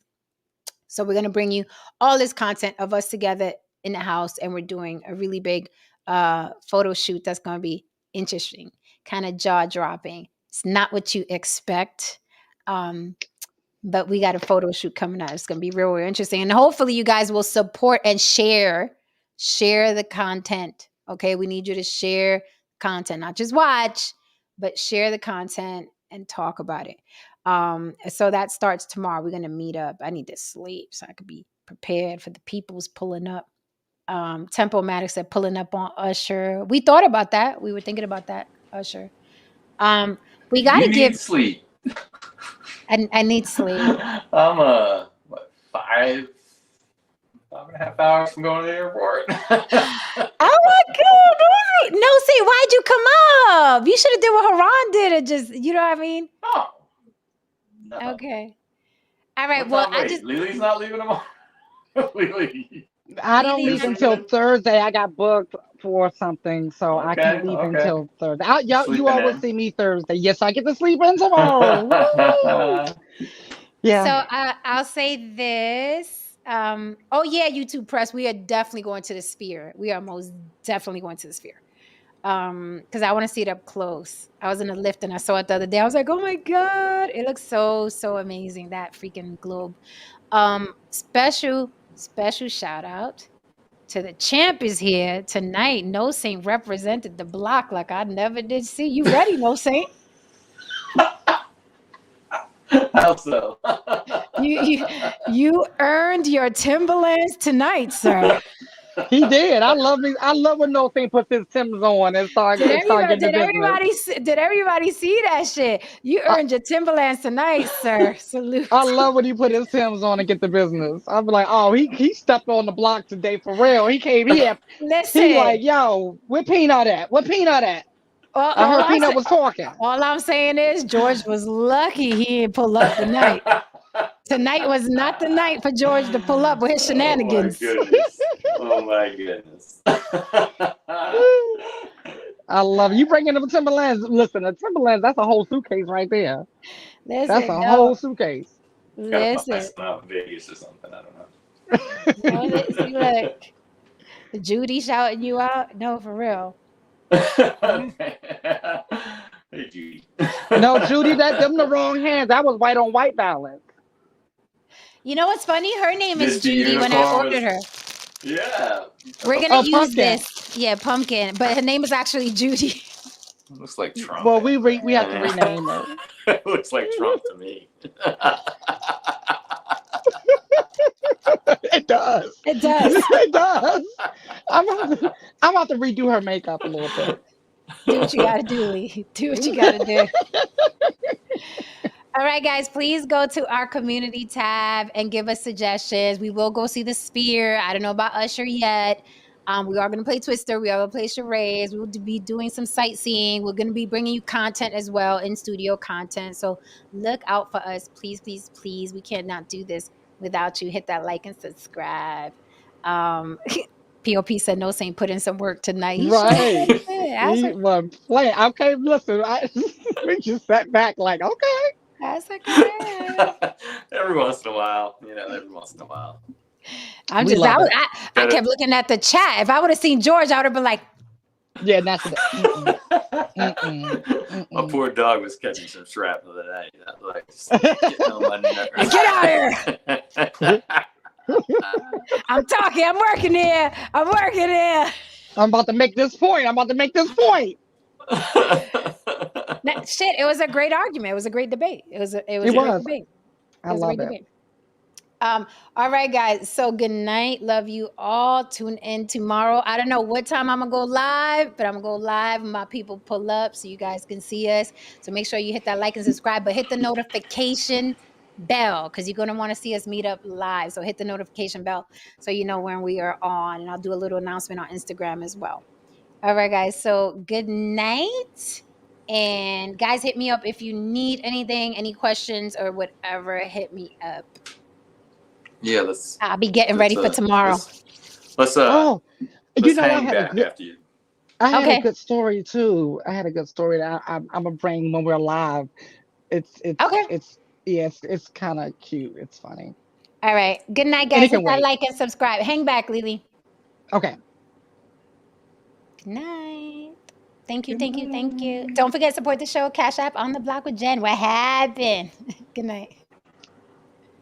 So we're going to bring you all this content of us together in the house, and we're doing a really big photo shoot that's going to be interesting, kind of jaw-dropping. It's not what you expect, but we got a photo shoot coming out. It's going to be real, real interesting, and hopefully you guys will support and share the content. Okay, we need you to share content, not just watch, but share the content and talk about it. So that starts tomorrow. We're going to meet up. I need to sleep so I could be prepared for the people's pulling up. Tempo Maddox said pulling up on Usher. We thought about that. We were thinking about that, Usher. We got to give sleep. I need sleep. I'm what, 5.5 hours from going to the airport. Oh my God. No, say, why'd you come up? You should have did what Haran did and just, you know what I mean? Oh. No. Okay. All right. Well, Lily's not leaving tomorrow. Lily. I don't leave until Thursday. I got booked for something, so I can't leave until Thursday. You always see me Thursday. Yes, I get to sleep in tomorrow. Yeah. So I'll say this. Oh yeah, YouTube press. We are definitely going to the Sphere. We are most definitely going to the Sphere. Because I want to see it up close. I was in a lift and I saw it the other day. I was like, oh my God, it looks so amazing, that freaking globe. Special shout out to the champ is here tonight. No Saint represented the block like I never did see. You ready, No Saint? How so? You earned your Timberlands tonight, sir. He did. I love when No Saint puts his Timbs on and start getting the Did everybody see that shit? You earned your Timberlands tonight, sir. Salute. I love when he put his Timbs on and get the business. I'm like, oh, he stepped on the block today for real. He came here. Listen. He like, yo, where Peanut at? Where Peanut at? I heard Peanut was talking. All I'm saying is George was lucky he didn't pull up tonight. Tonight was not the night for George to pull up with his shenanigans. Oh my goodness. I love you bringing them Timberlands. Listen, the Timberlands, that's a whole suitcase right there. That's a whole suitcase. Listen. Not Vegas or something. I don't know. Look, Judy shouting you out? No, for real. Hey, Judy. No, Judy, them the wrong hands. That was white on white balance. You know what's funny? Her name is Judy when I ordered her. Yeah. We're going to use this. Yeah, Pumpkin. But her name is actually Judy. It looks like Trump. Well, we have to rename her. It looks like Trump to me. It does. It does. It does. I'm about to redo her makeup a little bit. Do what you got to do, Lee. Do what you got to do. All right, guys, please go to our community tab and give us suggestions. We will go see the Sphere. I don't know about Usher yet. We are going to play Twister. We are going to play charades. We will be doing some sightseeing. We're going to be bringing you content as well, in-studio content. So look out for us. Please, please, please. We cannot do this without you. Hit that like and subscribe. POP said No Saint put in some work tonight. Right. He was playing. Okay, listen. We just sat back like, okay. That's okay. Every once in a while. I'm We just, love it. I kept looking at the chat. If I would have seen George, I would have been like, Yeah, that's it. My poor dog was catching some shrapnel today. Like, just getting on my nerves. get out here. I'm talking. I'm working here. I'm working here. I'm about to make this point. Shit, it was a great argument. It was a great debate. It was a great debate. I love it. Debate. All right, guys. So good night. Love you all. Tune in tomorrow. I don't know what time I'm gonna go live, but I'm gonna go live. My people pull up so you guys can see us. So make sure you hit that like and subscribe, but hit the notification bell because you're gonna want to see us meet up live. So hit the notification bell so you know when we are on, and I'll do a little announcement on Instagram as well. All right, guys. So good night. And guys, hit me up if you need anything, any questions or whatever. Hit me up. Yeah, I'll be getting ready for tomorrow. Let's hang back after you. I had a good story too. I had a good story that I'm gonna bring when we're live. It's kind of cute. It's funny. All right. Good night, guys. Hit that like and subscribe. Hang back, Lily. Okay. Good night. Thank you. Don't forget to support the show. Cash App on the Block with Jen. What happened? Good night.